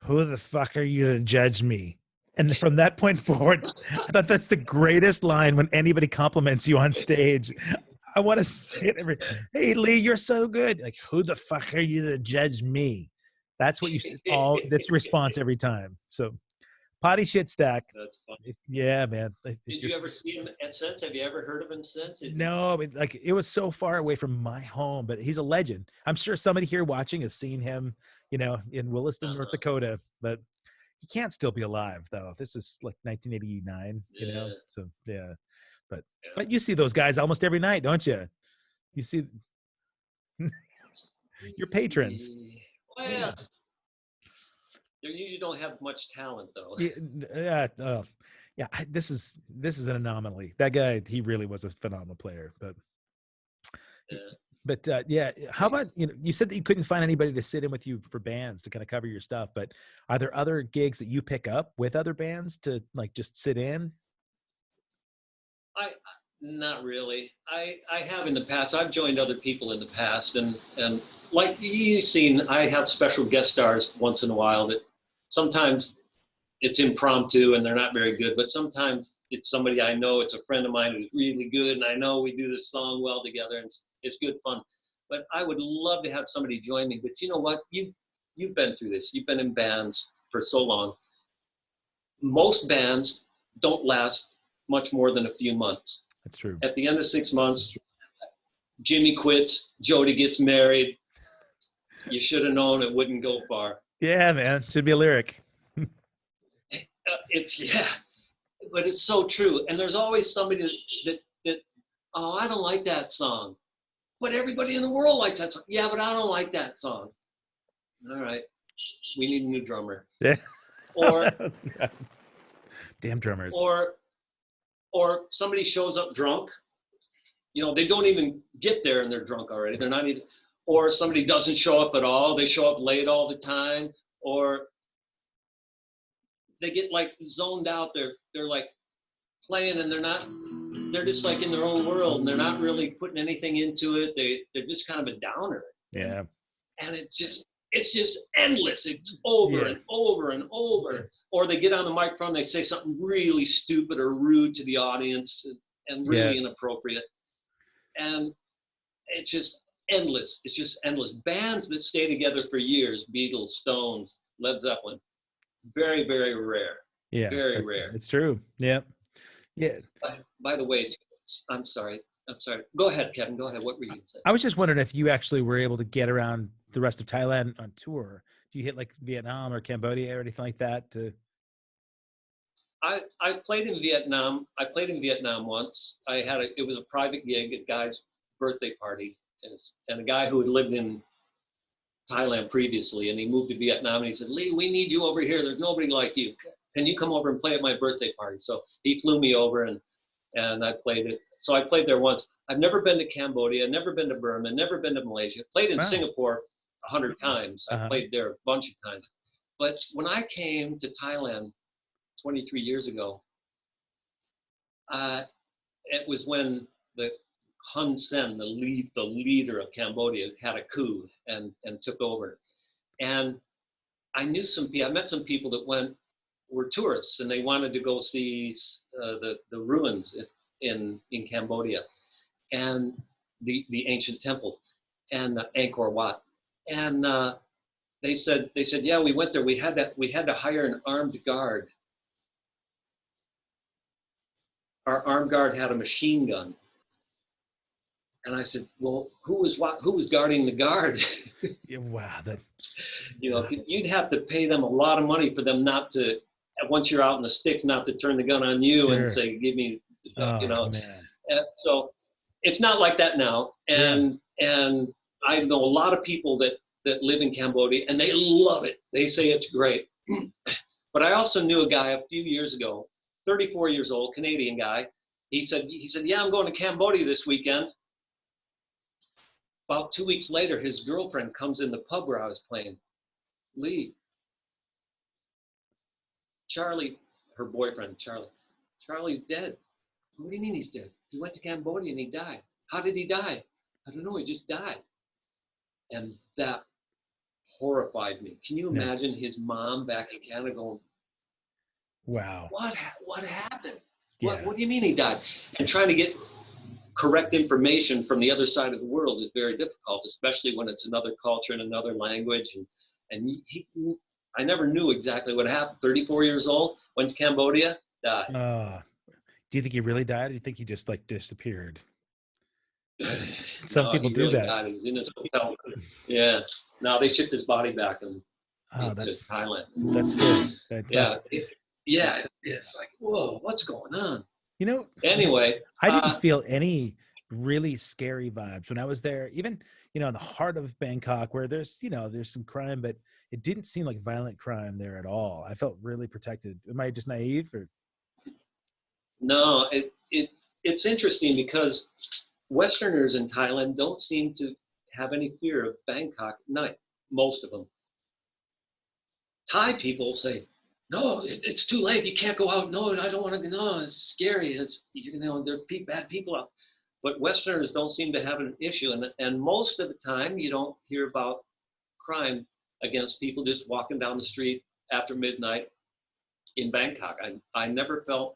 who the fuck are you to judge me? And from that point forward, I thought that's the greatest line when anybody compliments you on stage. I want to say it hey, Lee, you're so good. Like, who the fuck are you to judge me? That's what that's the response every time. So Potty Shitstack. That's funny. Yeah, man. Did you ever see him since? Have you ever heard of him since? No, it was so far away from my home, but he's a legend. I'm sure somebody here watching has seen him, in Williston, North Dakota, but he can't still be alive though. This is like 1989, so yeah. But you see those guys almost every night, don't you? You see your patrons. Well, yeah. They usually don't have much talent though. Yeah. This is an anomaly. That guy, he really was a phenomenal player, but how about, you said that you couldn't find anybody to sit in with you for bands to kind of cover your stuff, but are there other gigs that you pick up with other bands to like just sit in? Not really. I have in the past. I've joined other people in the past, and like you've seen, I have special guest stars once in a while that sometimes it's impromptu and they're not very good, but sometimes it's somebody I know, it's a friend of mine who's really good, and I know we do this song well together, and it's good fun. But I would love to have somebody join me. But you know what? You've been through this. You've been in bands for so long. Most bands don't last much more than a few months. That's true. At the end of 6 months, Jimmy quits, Jody gets married. You should have known it wouldn't go far. Yeah, man. Should be a lyric. But it's so true. And there's always somebody that oh, I don't like that song. But everybody in the world likes that song. Yeah, but I don't like that song. All right. We need a new drummer. Yeah. Or damn drummers. Or somebody shows up drunk. They don't even get there and they're drunk already. They're not even, or somebody doesn't show up at all. They show up late all the time, or they get like zoned out. They're like playing and they're just like in their own world and they're not really putting anything into it. They're just kind of a downer. Yeah. And it's just endless. It's over and over and over. Or they get on the microphone, they say something really stupid or rude to the audience and really inappropriate. And endless. It's just endless. Bands that stay together for years, Beatles, Stones, Led Zeppelin, very, very rare. Yeah, Very rare. it's true. Yeah. Yeah. By the way, I'm sorry. Go ahead, Kevin. Go ahead. What were you going to say? I was just wondering if you actually were able to get around the rest of Thailand on tour. Do you hit like Vietnam or Cambodia or anything like that? I played in Vietnam. I played in Vietnam once. It was a private gig at a guy's birthday party, and a guy who had lived in Thailand previously, and he moved to Vietnam, and he said, Lee, we need you over here. There's nobody like you. Can you come over and play at my birthday party? So he flew me over, and I played it. So I played there once. I've never been to Cambodia, never been to Burma, never been to Malaysia. Played in Singapore 100 times. I played there a bunch of times. But when I came to Thailand 23 years ago, it was when the Hun Sen, the leader of Cambodia, had a coup and took over. And I met some people that were tourists, and they wanted to go see the ruins in Cambodia and the ancient temple and Angkor Wat. And they said, yeah, we went there. We had to hire an armed guard. Our armed guard had a machine gun. And I said, well, who was guarding the guard? Yeah, wow. You'd have to pay them a lot of money for them not to, once you're out in the sticks, not to turn the gun on you and say, give me, Man. So it's not like that now. And I know a lot of people that live in Cambodia, and they love it. They say it's great. But I also knew a guy a few years ago, 34 years old, Canadian guy. He said, yeah, I'm going to Cambodia this weekend. About 2 weeks later, his girlfriend comes in the pub where I was playing. Lee, Charlie, her boyfriend, Charlie's dead. What do you mean he's dead? He went to Cambodia and he died. How did he die? I don't know, he just died. And that horrified me. Can you imagine his mom back in Canada going, wow, what happened? Yeah. What do you mean he died? And trying to get correct information from the other side of the world is very difficult, especially when it's another culture and another language. And I never knew exactly what happened. 34 years old, went to Cambodia, died. Do you think he really died? Or do you think he just like disappeared? Some people do that. Died. He was in his hotel. Yeah. No, they shipped his body back into Thailand. That's good. It's like, whoa, what's going on? Anyway, I didn't feel any really scary vibes when I was there, even, in the heart of Bangkok, where there's some crime, but it didn't seem like violent crime there at all. I felt really protected. Am I just naive? Or? No, it's interesting because Westerners in Thailand don't seem to have any fear of Bangkok at night, most of them. Thai people say, no, it's too late. You can't go out. No, I don't want to. No, it's scary. There's bad people out. But Westerners don't seem to have an issue. And most of the time, you don't hear about crime against people just walking down the street after midnight in Bangkok. I never felt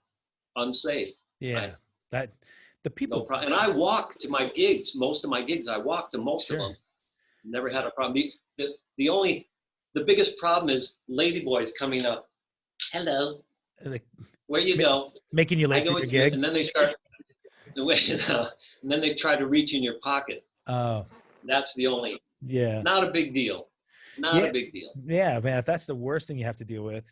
unsafe. Yeah, the people. No problem. And I walk to my gigs. Most of my gigs, I walk to most of them. Never had a problem. The biggest problem is ladyboys coming up. Hello. Where you go? Making you late for your gig. And then they start. And then they try to reach in your pocket. Oh. That's the only. Yeah. Not a big deal. Not a big deal. Yeah, man. If that's the worst thing you have to deal with,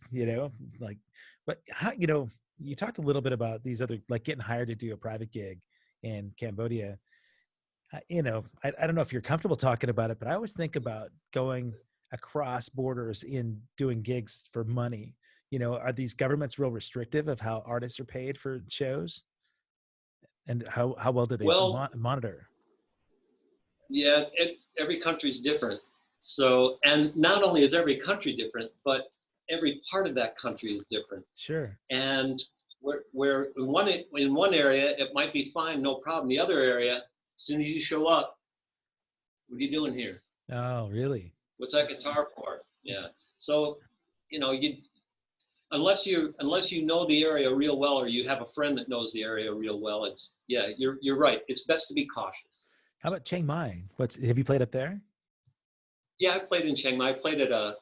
but how, you talked a little bit about these other, like getting hired to do a private gig in Cambodia. I don't know if you're comfortable talking about it, but I always think about going across borders in doing gigs for money. Are these governments real restrictive of how artists are paid for shows? And how well do they monitor? Yeah, every country's different. So, and not only is every country different, but every part of that country is different. Sure. And where in one area, it might be fine, no problem. The other area, as soon as you show up, what are you doing here? Oh, really? What's that guitar for? Yeah. So, unless you know the area real well, or you have a friend that knows the area real well, you're right. It's best to be cautious. How about Chiang Mai? Have you played up there? Yeah, I played in Chiang Mai. I played at a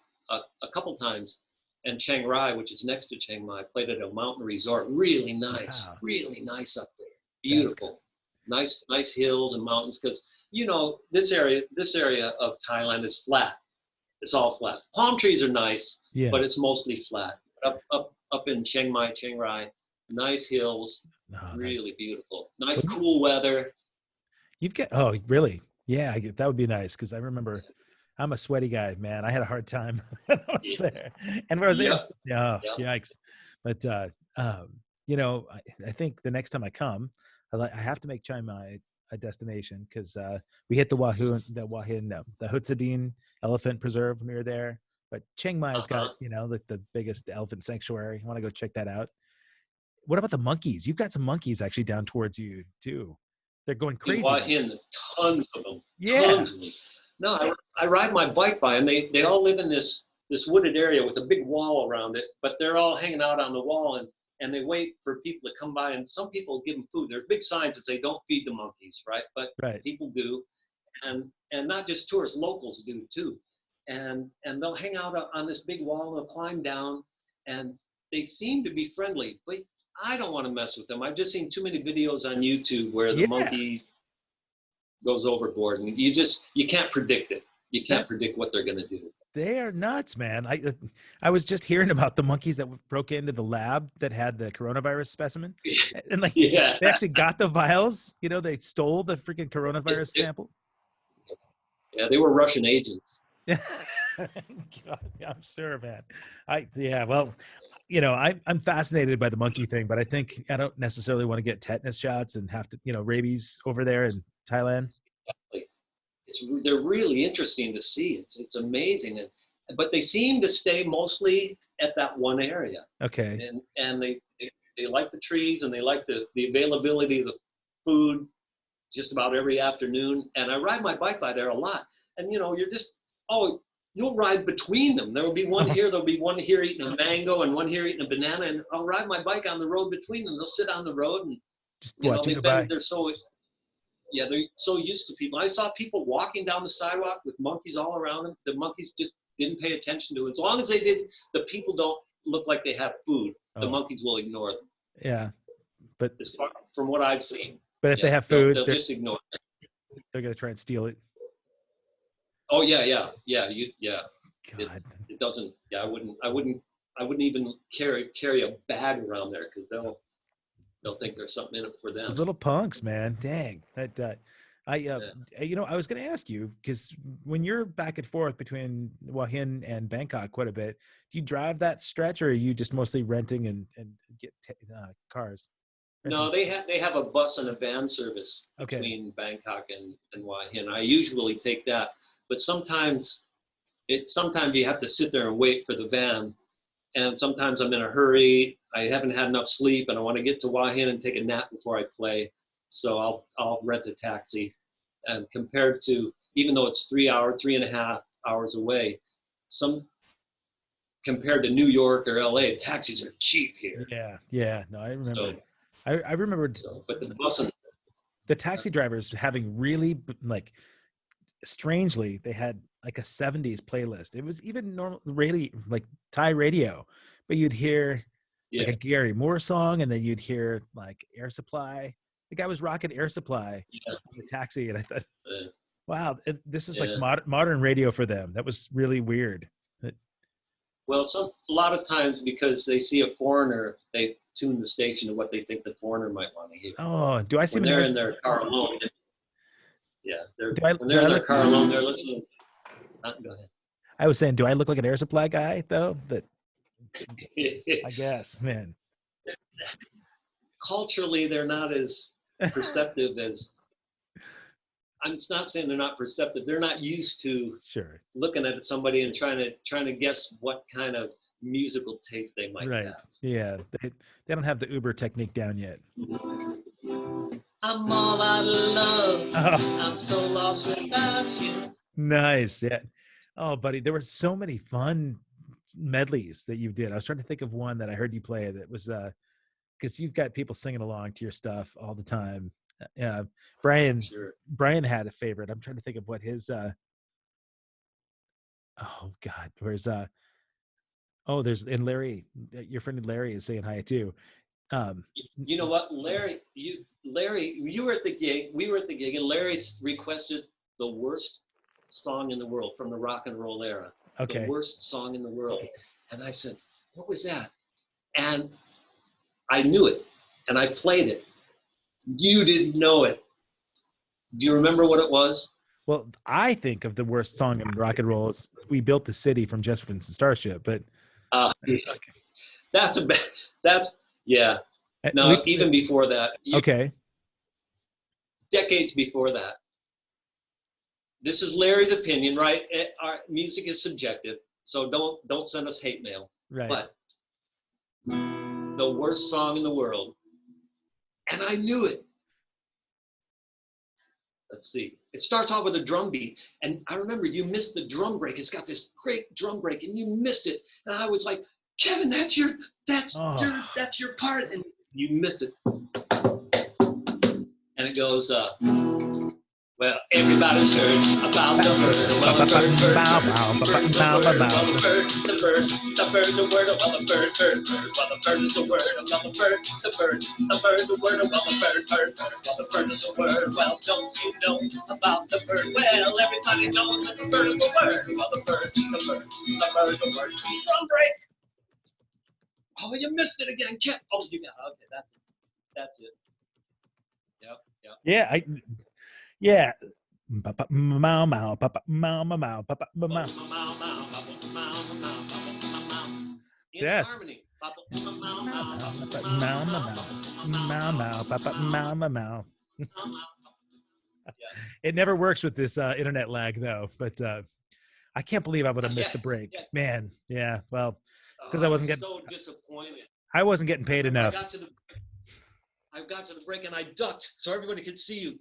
couple times. And Chiang Rai, which is next to Chiang Mai, I played at a mountain resort. Wow, Really nice up there. that's good. Beautiful. Nice hills and mountains. Because, this area of Thailand is flat. It's all flat. Palm trees are nice, Yeah. but it's mostly flat. Up in Chiang Mai, Chiang Rai, nice hills, Oh, really beautiful. Nice well, cool weather. oh, really? Yeah, that would be nice because I remember I'm a sweaty guy, man. I had a hard time when I was Yeah, there. And when I was there, yeah, yeah, yeah. yikes. But I think the next time I come, I have to make Chiang Mai a destination because we hit the Hua Hin Elephant Preserve when we were there. But Chiang Mai's got Uh-huh. like the biggest elephant sanctuary. I want to go check that out. What about the monkeys? You've got some monkeys actually down towards you too. They're going In crazy Hua there. Hin, tons of them, Yeah. tons of them. No, I ride my bike by them. They all live in this wooded area with a big wall around it, but they're all hanging out on the wall and they wait for people to come by. And some people give them food. There's big signs that say don't feed the monkeys, right? But Right. people do, and not just tourists, locals do too. And they'll hang out on this big wall. They'll climb down, and they seem to be friendly, but I don't want to mess with them. I've just seen too many videos on YouTube where the Yeah. monkey goes overboard, and you can't predict it. You can't That's predict what they're going to do. They are nuts, man. I was just hearing about the monkeys that broke into the lab that had the coronavirus specimen, and like Yeah, they actually got the vials. They stole the freaking coronavirus samples. yeah, they were Russian agents. God, yeah, I'm sure, man. Well, I'm fascinated by the monkey thing, but I think I don't necessarily want to get tetanus shots and have to, rabies over there in Thailand. Like, they're really interesting to see. It's amazing, but they seem to stay mostly at that one area, Okay. and they like the trees and they like the availability of the food just about every afternoon. And I ride my bike by there a lot, and you're just you'll ride between them. There'll be one here eating a mango and one here eating a banana, and I'll ride my bike on the road between them. They'll sit on the road and Just watching it by. they're so used to people. I saw people walking down the sidewalk with monkeys all around them. The monkeys just didn't pay attention to it. As long as they did, the people don't look like they have food. The Oh, monkeys will ignore them. yeah. But As far from what I've seen, if yeah, they have food, they'll just ignore it. they're gonna try and steal it. Oh yeah. God. It doesn't. Yeah, I wouldn't even carry a bag around there because they'll think there's something in it for them. Those little punks, man. Dang. I Yeah. I was going to ask you because when you're back and forth between Hua Hin and Bangkok quite a bit, do you drive that stretch or are you just mostly renting and get cars? Renting? No, they have a bus and a van service Okay. between Bangkok and Hua Hin. I usually take that, but sometimes you have to sit there and wait for the van, and sometimes I'm in a hurry. I haven't had enough sleep, and I want to get to Hua Hin and take a nap before I play. So I'll rent a taxi, and compared to, even though it's 3.5 hours away, compared to New York or LA, taxis are cheap here. Yeah. No, I remember. So, I remembered but the bus and the taxi drivers having really strangely, they had like a 70s playlist. It was even normal radio, like Thai radio, but you'd hear like yeah, a Gary Moore song, and then you'd hear like Air Supply. The guy was rocking Air Supply yeah, in the taxi, and I thought, uh, wow, this is like yeah. modern radio for them. That was really weird. Well, a lot of times because they see a foreigner, they tune the station to what they think the foreigner might want to hear. Oh, do I see When him they're in in there? their car alone, yeah, when Do they're I in their look? car alone, they're listening. Go I was saying, do I look like an Air Supply guy though? But ahead. I guess, man. Culturally, they're not as perceptive as. I'm not saying they're not perceptive. They're not used to Sure. looking at somebody and trying to guess what kind of musical taste they might Right. have. Yeah. They don't have the Uber technique down yet. I'm all out of love. Oh, I'm so lost without you. nice. Yeah. Oh, buddy, there were so many fun medleys that you did. I was trying to think of one that I heard you play that was because you've got people singing along to your stuff all the time. Yeah, Brian. Sure. Brian had a favorite. I'm trying to think of what his. Oh God, where's Oh, there's and Larry. Your friend Larry is saying hi too. Um, You know what, Larry? You were at the gig. We were at the gig, and Larry requested the worst song in the world from the rock and roll era. The okay. worst song in the world, and I said, "What was that?" And I knew it, and I played it. You didn't know it. Do you remember what it was? Well, I think of the worst song in rock and roll is "We Built the City" from Jefferson Starship, but Yeah, okay. that's a bad. That's yeah. We, No, even before that, okay. decades before that. This is Larry's opinion, right? Our music is subjective, so don't send us hate mail. Right. But the worst song in the world, and I knew it. Let's see. It starts off with a drum beat, and I remember you missed the drum break. It's got this great drum break, and you missed it. And I was like, Kevin, that's your part, and you missed it. And it goes, well, everybody's heard about the bird. Well, the bird, the word, the word, well, the bird, well, the bird is the word, well, the bird, the word, well, the bird, well, the bird is the word, well, don't you know about the bird? Well, everybody knows that the bird is the word, well, the bird, the word, drum break. Oh, you missed it again, Ken. Oh, you got it. Okay, that's it. Yep. Yeah, yeah. Mow mow, papa mow mow mow, papa mow. In Yes. harmony. Mow mow, papa mow mow. It never works with this internet lag though, but I can't believe I would have missed the break, man. Yeah, well, it's because I wasn't getting. So disappointed. I wasn't getting paid enough. I got to the break and I ducked so everybody could see you.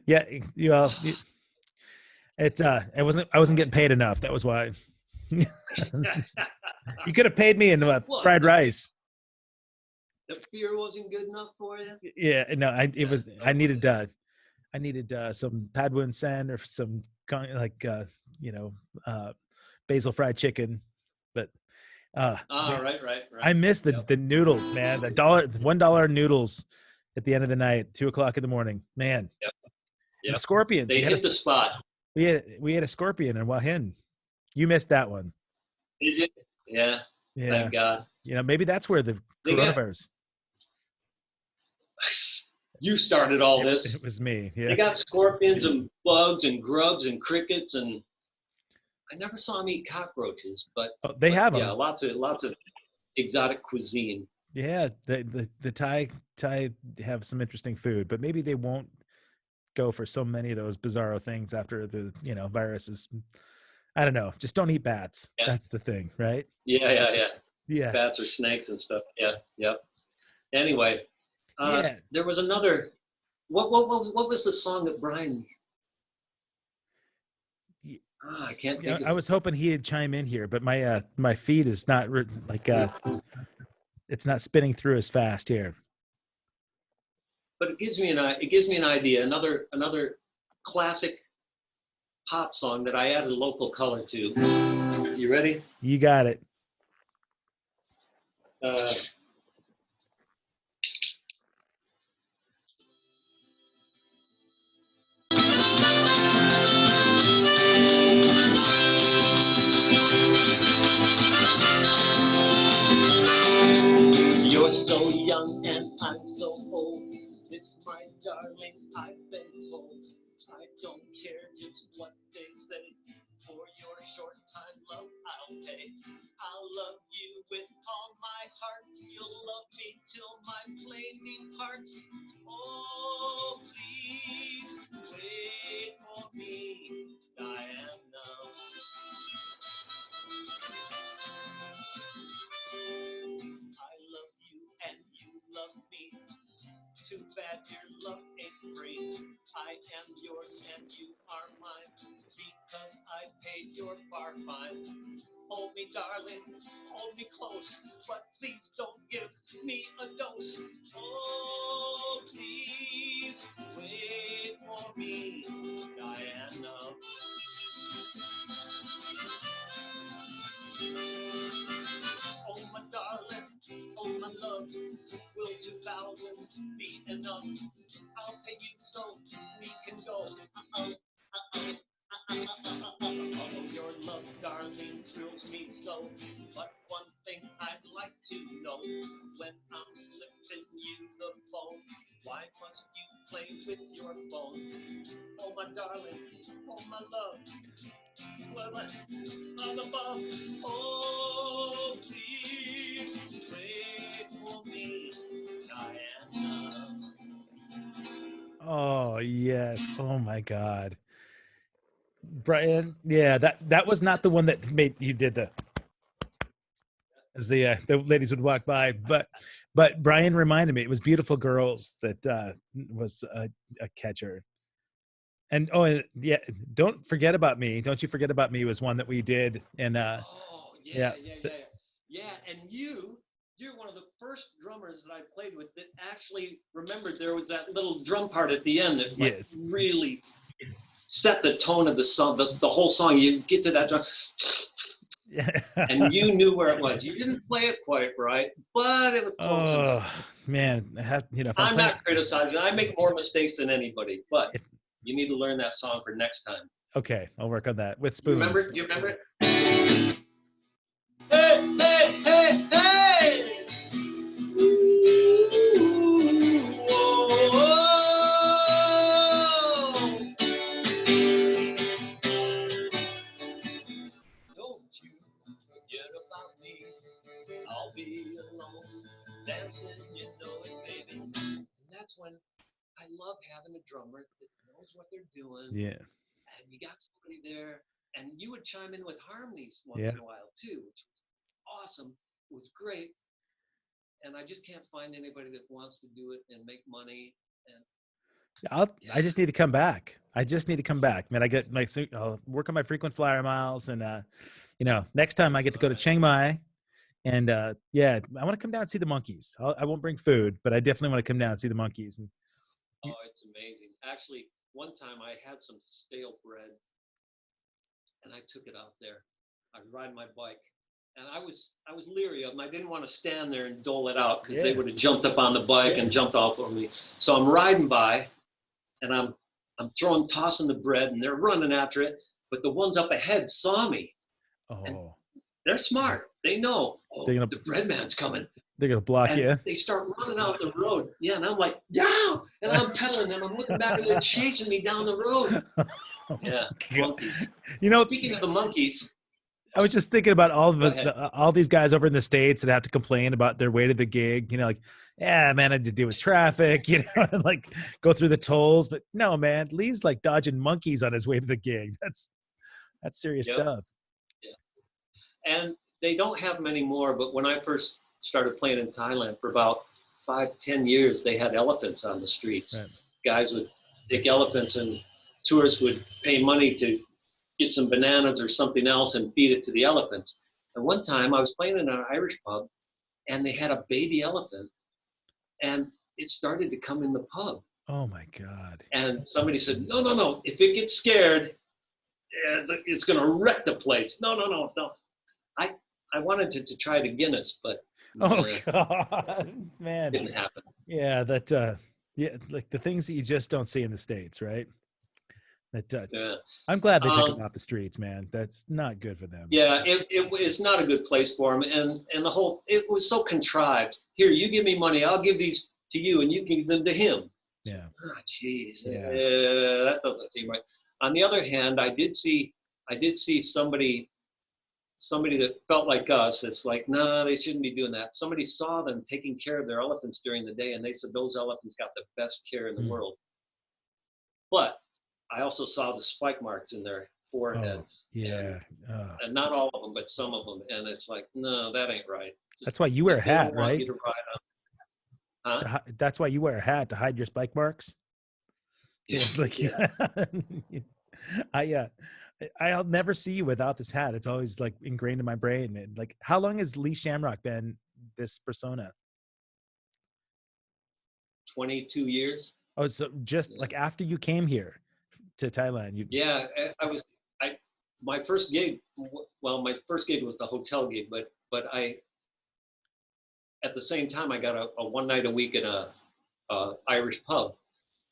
Yeah, well, I wasn't getting paid enough. That was why. You could have paid me in fried rice. The beer wasn't good enough for you. Yeah, no, I needed some Padwin Sen or some basil fried chicken, but right. I missed the noodles, man. The $1 noodles at the end of the night, 2:00 in the morning, man. Yep. And scorpions. They hit the spot. We had a scorpion in Wahin. You missed that one. Did you? Yeah. Thank God. Maybe that's where the coronavirus. You started all this. It was me. Yeah. They got scorpions and bugs and grubs and crickets, and I never saw them eat cockroaches, but they have them. Yeah, lots of exotic cuisine. Yeah, the Thai have some interesting food, but maybe they won't go for so many of those bizarro things after the viruses. I don't know. Just don't eat bats. Yeah. That's the thing, right? Yeah. Bats or snakes and stuff. Yeah. Yep. Anyway, there was another. What was the song that Brian? I can't think. I was hoping he'd chime in here, but my feed is not it's not spinning through as fast here. But it gives me an idea. Another classic pop song that I added local color to. You ready? You got it. You're so young and I'm so old. This, my darling, I've been told. I don't care just what they say. For your short time love, I'll pay. I'll love you with all my heart. You'll love me till my flaming heart. Oh, please wait for me, Diana. I love you and you love me. Too bad your love ain't yours and you are mine because I paid your bar fine. Hold me, darling, hold me close, but please don't give me a dose. Oh, please wait for me, Diana. Oh, my darling, oh, my love, will 2,000 be enough? I'll pay you so we can go. Oh, your love, darling, thrills me so. But one thing I'd like to know, when I'm slipping you the phone, why must you play with your phone? Oh, my darling, oh, my love, well, I'm above. Oh, please wait for me, Diana. Oh yes. Oh my God. Brian, yeah, that was not the one that made you did as the ladies would walk by, but Brian reminded me it was Beautiful Girls that was a catcher. And yeah, don't forget about me. Don't you forget about me was one that we did. And Oh, yeah, yeah. And you're one of the first drummers that I played with that actually remembered there was that little drum part at the end that yes, really set the tone of the song, the whole song. You get to that drum, and you knew where it was. You didn't play it quite right, but it was close enough. Man, if I'm playing, not criticizing. I make more mistakes than anybody, but you need to learn that song for next time. Okay, I'll work on that with You spoons. remember? Do you remember it? Hey, hey, hey, hey! Don't you forget about me. I'll be alone, dancing, you know it, baby. And that's when I love having a drummer that knows what they're doing. Yeah. And you got somebody there, and you would chime in with harmonies once Yeah. in a while too, which was awesome. It was great. And I just can't find anybody that wants to do it and make money. And I just need to come back. I just need to come back, man. I'll work on my frequent flyer miles, and next time I get to go to Chiang Mai, and yeah, I want to come down and see the monkeys. I won't bring food, but I definitely want to come down and see the monkeys. And oh, it's amazing. Actually, one time I had some stale bread, and I took it out there. I was riding my bike, and I was leery of them. I didn't want to stand there and dole it out because they would have jumped up on the bike and jumped off over me. So I'm riding by, and I'm tossing the bread, and they're running after it. But the ones up ahead saw me. And they're smart. They know, the bread man's coming. They're going to block and you. They start running out the road. Yeah, and I'm like, yeah. And I'm pedaling them. I'm looking back, and they're chasing me down the road. Yeah, monkeys. Speaking of the monkeys. I was just thinking about all of us, all these guys over in the States that have to complain about their way to the gig. Like, yeah, man, I had to deal with traffic, and like go through the tolls. But no, man, Lee's like dodging monkeys on his way to the gig. That's serious stuff. Yeah. And they don't have many more. But when I first started playing in Thailand for about 5-10 years, they had elephants on the streets. Right. Guys would take elephants, and tourists would pay money to get some bananas or something else and feed it to the elephants. And one time I was playing in an Irish pub, and they had a baby elephant, and it started to come in the pub. Oh my God. And somebody said, no, if it gets scared, it's going to wreck the place. No. I wanted to try the Guinness, but God, man, it didn't happen. Yeah, like the things that you just don't see in the States, right? I'm glad they took them off the streets, man. That's not good for them. Yeah, it's not a good place for them, and the whole, it was so contrived. Here, you give me money, I'll give these to you, and you give them to him. Yeah. Ah, jeez, that doesn't seem right. On the other hand, I did see somebody that felt like us. It's like, no, they shouldn't be doing that. Somebody saw them taking care of their elephants during the day, and they said those elephants got the best care in the world. But I also saw the spike marks in their foreheads. And not all of them, but some of them. And it's like, no, that ain't right. That's why you wear a hat, right? Huh? That's why you wear a hat, to hide your spike marks. Yeah, like I I'll never see you without this hat. It's always like ingrained in my brain. And like, how long has Lee Shamrock been this persona? 22 years. Oh, so just Yeah. like after you came here to Thailand, you Yeah, I my first gig. Well, my first gig was the hotel gig, but I at the same time I got a one night a week at a Irish pub,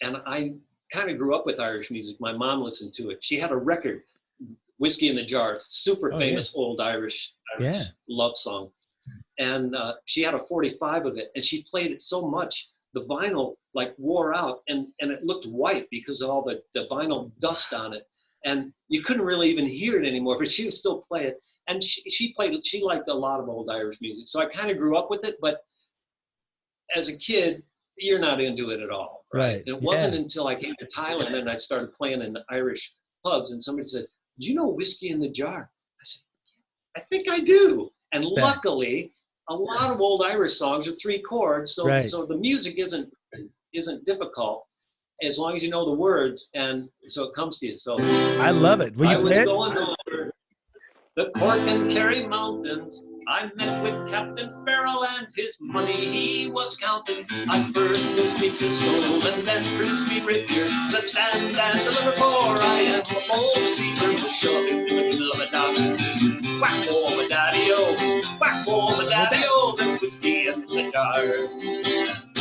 and I kind of grew up with Irish music. My mom listened to it. She had a record, Whiskey in the Jar, super oh yeah, famous old Irish yeah, love song, and she had a 45 of it, and she played it so much the vinyl like wore out, and it looked white because of all the vinyl dust on it, and you couldn't really even hear it anymore, but she would still play it. And she played it. She liked a lot of old Irish music, so I kind of grew up with it. But as a kid, you're not into it at all, right? right, And it wasn't yeah, until I came to Thailand and I started playing in the Irish pubs, and somebody said, "Do you know Whiskey in the Jar?" I said, "I think I do." And that, luckily, a lot of old Irish songs are 3 chords, so right. so the music isn't difficult as long as you know the words, and so it comes to you. So I love it. Will I you play was it? going over the Cork and Kerry Mountains. I met with Captain Farrell and his money he was counting. I first was meek and soul and then cruised me rapier. Said stand and deliver for I am a bold deceiver. Was shoving in the middle of a dock. Whack for my daddy-o, whack for my daddy-o. There's whiskey in the jar.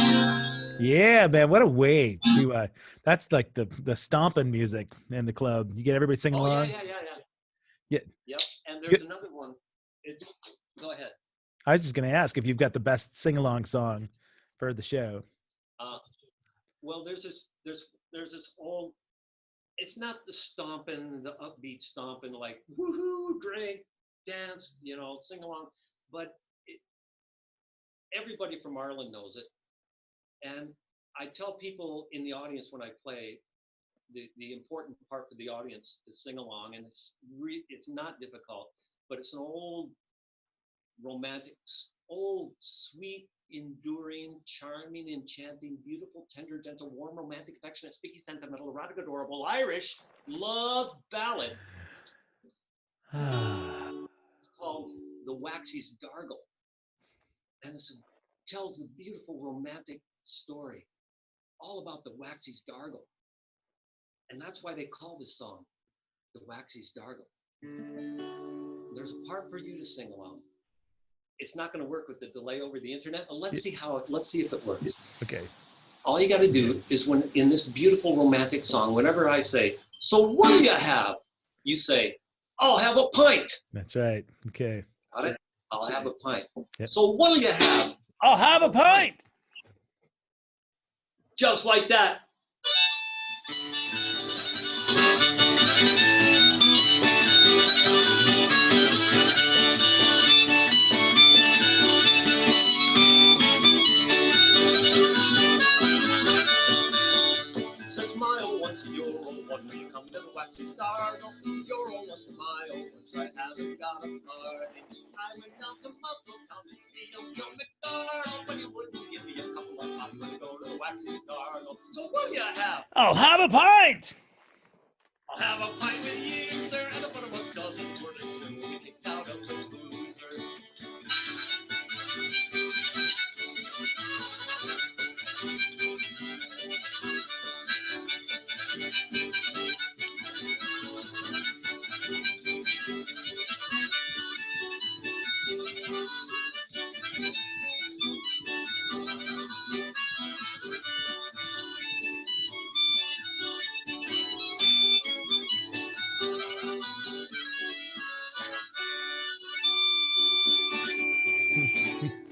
Yeah, man, what a way to that's like the stomping music in the club. You get everybody singing Oh yeah, along. yeah, yeah, yeah. Yeah. Yep. And Good. there's another one. It's go ahead. I was just gonna ask if you've got the best sing-along song for the show. Uh, well, there's this old. It's not the stomping, the upbeat stomping, like woohoo, drink, dance, sing along, but it, everybody from Ireland knows it. And I tell people in the audience when I play the important part for the audience to sing along, and it's not difficult, but it's an old romantic, old, sweet, enduring, charming, enchanting, beautiful, tender, gentle, warm, romantic, affectionate, sticky, sentimental, erotic, adorable, Irish love ballad. It's called The Waxy's Dargle. And it tells the beautiful, romantic story all about the Waxy's Dargle. And that's why they call this song The Waxy's Dargle. There's a part for you to sing along. It's not going to work with the delay over the internet. Let's see if it works. Okay. All you got to do is when in this beautiful romantic song, whenever I say, "So what do you have?" you say, "I'll have a pint." That's right. Okay. Got it? I'll have a pint. Yep. So what do you have? I'll have a pint. Just like that. When we come to the Waxy Dargle, you're almost my own. I haven't got a party. I went down to Muscle Town to see a Joe McDartle, but he wouldn't give me a couple of pops to go to the Waxy Dargle. So what do you have? I'll have a pint. I'll have a pint with you, sir, and a buttermilk dozen worth of soon we kicked out of the loser.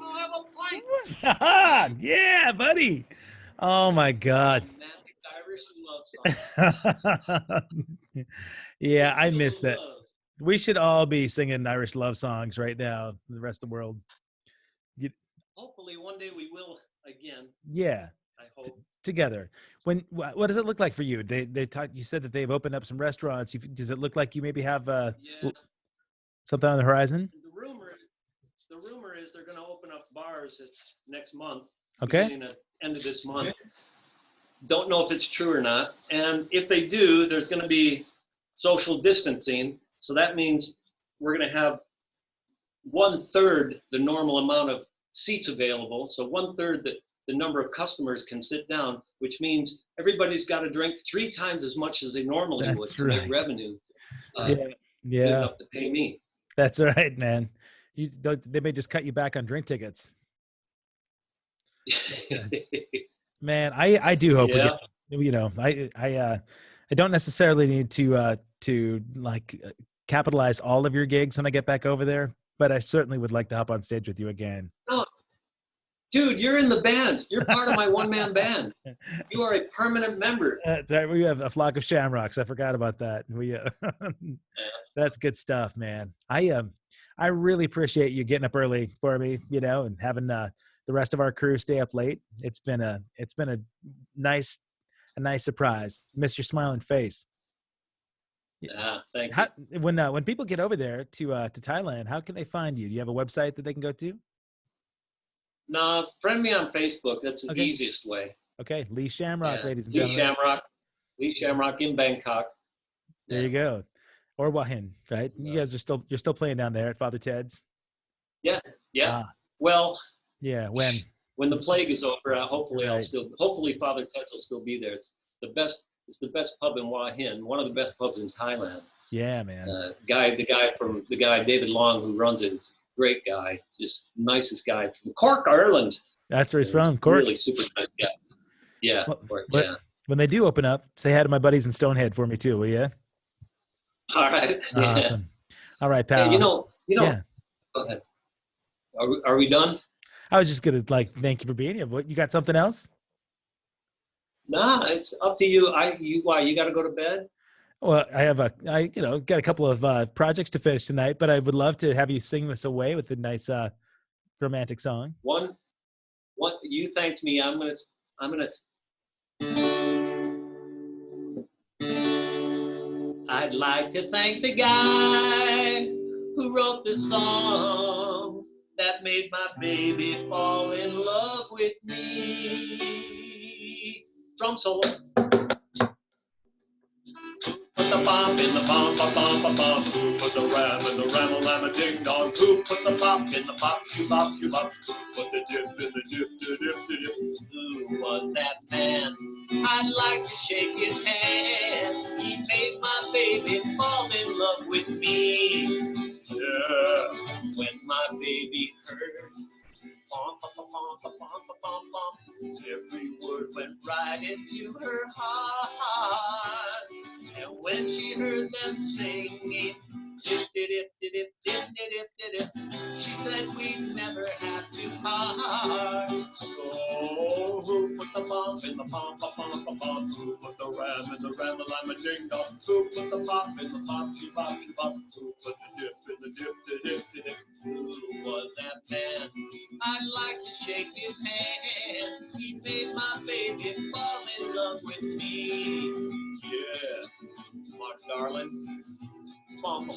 I'll have a pint. Yeah, buddy. Oh my God. Romantic Irish love song. Yeah, I miss Little that. love. We should all be singing Irish love songs right now, the rest of the world. Hopefully one day we will again. Yeah, I hope. together. What does it look like for you? They talked. You said that they've opened up some restaurants. Does it look like you maybe have Yeah. something on the horizon? The rumor is they're going to open up bars next month. Okay. Beginning at end of this month. Don't know if it's true or not. And if they do, there's going to be social distancing. So that means we're going to have 1/3 the normal amount of seats available. So 1/3 the number of customers can sit down, which means everybody's got to drink 3 times as much as they normally would That's to right. make revenue. Yeah. Good Yeah. enough to pay me. That's right, man. They may just cut you back on drink tickets. Man, I do hope Yeah. we get, I don't necessarily need to like capitalize all of your gigs when I get back over there, but I certainly would like to hop on stage with you again. Oh, dude, you're in the band. You're part of my one-man band. You are a permanent member. That's right. We have a flock of shamrocks. I forgot about that. That's good stuff, man. I really appreciate you getting up early for me, and having the rest of our crew stay up late. It's been a nice surprise. Miss your smiling face. Yeah, thank you. When people get over there to Thailand, how can they find you? Do you have a website that they can go to? No, friend me on Facebook. That's the easiest way. Okay, Lee Shamrock, ladies and Lee gentlemen. Lee Shamrock in Bangkok. There you go. Or Wahin, right? You guys you're still playing down there at Father Ted's. Yeah. Well. Yeah. When the plague is over, hopefully right. hopefully Father Ted will still be there. It's the best pub in Hua Hin, one of the best pubs in Thailand. Yeah, man. The guy David Long who runs it. It's a great guy, just nicest guy from Cork, Ireland. That's where he's from. Cork. Really super nice guy. Yeah. Cork, yeah. When they do open up, say hi to my buddies in Stonehead for me too, will you? All right. Awesome. All right, pal. Hey, Yeah. Go ahead. Are we done? I was just gonna thank you for being here. What, you got something else? Nah, it's up to you. Why you got to go to bed? Well, I got a couple of projects to finish tonight, but I would love to have you sing us away with a nice romantic song. One. You thanked me. I'm gonna. I'd like to thank the guy who wrote the songs that made my baby fall in love with me. Drum solo. Put the bomb in the bomb, ba-bomb. Who put the ram in the ram-a-lam-a ding-dong? Who put the pop in the pop, cue-bop? Who put the dip in the dip? Who was that man? I'd like to shake his hand. He made my baby fall in love with me. Yeah. When my baby heard every word went right into her heart. And when she heard them singing, she said we'd never have to part. Oh, who put the bomb in the bomb? Who put the ram in the ram-a-lam-a-ding-dong? Who put the pop in the pop, cue-bop? Who put the dip in the dip? Who was that man? I'd like to shake his hand. He made my baby fall in love with me. Yeah, Mark, darling. Bum.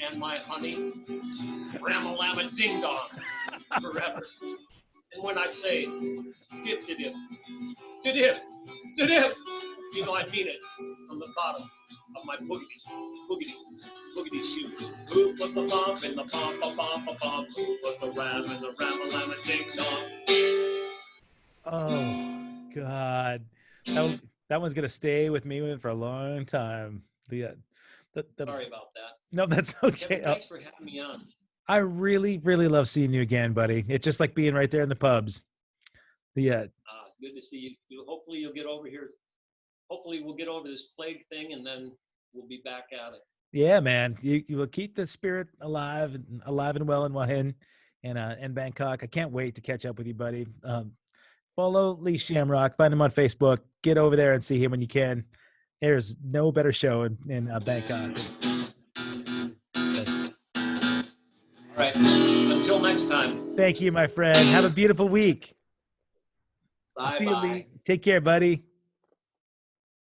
And my honey, ram-a-lam-a ding-dong, forever. And when I say, dip, you know I mean it from the bottom of my boogity shoes. Who put the bomb in the bomb? Who put the ram in the ram-a-lam-a ding-dong? Oh, God. That one's going to stay with me for a long time. Sorry about that. No, that's okay. Kevin, thanks for having me on. I really, really love seeing you again, buddy. It's just like being right there in the pubs. It's good to see you. Hopefully you'll get over here. Hopefully we'll get over this plague thing and then we'll be back at it. Yeah, man. You will keep the spirit alive and well in Hua Hin and Bangkok. I can't wait to catch up with you, buddy. Follow Lee Shamrock. Find him on Facebook. Get over there and see him when you can. There's no better show in Bangkok. All right. Until next time. Thank you, my friend. Have a beautiful week. Bye. See you, Lee. Take care, buddy.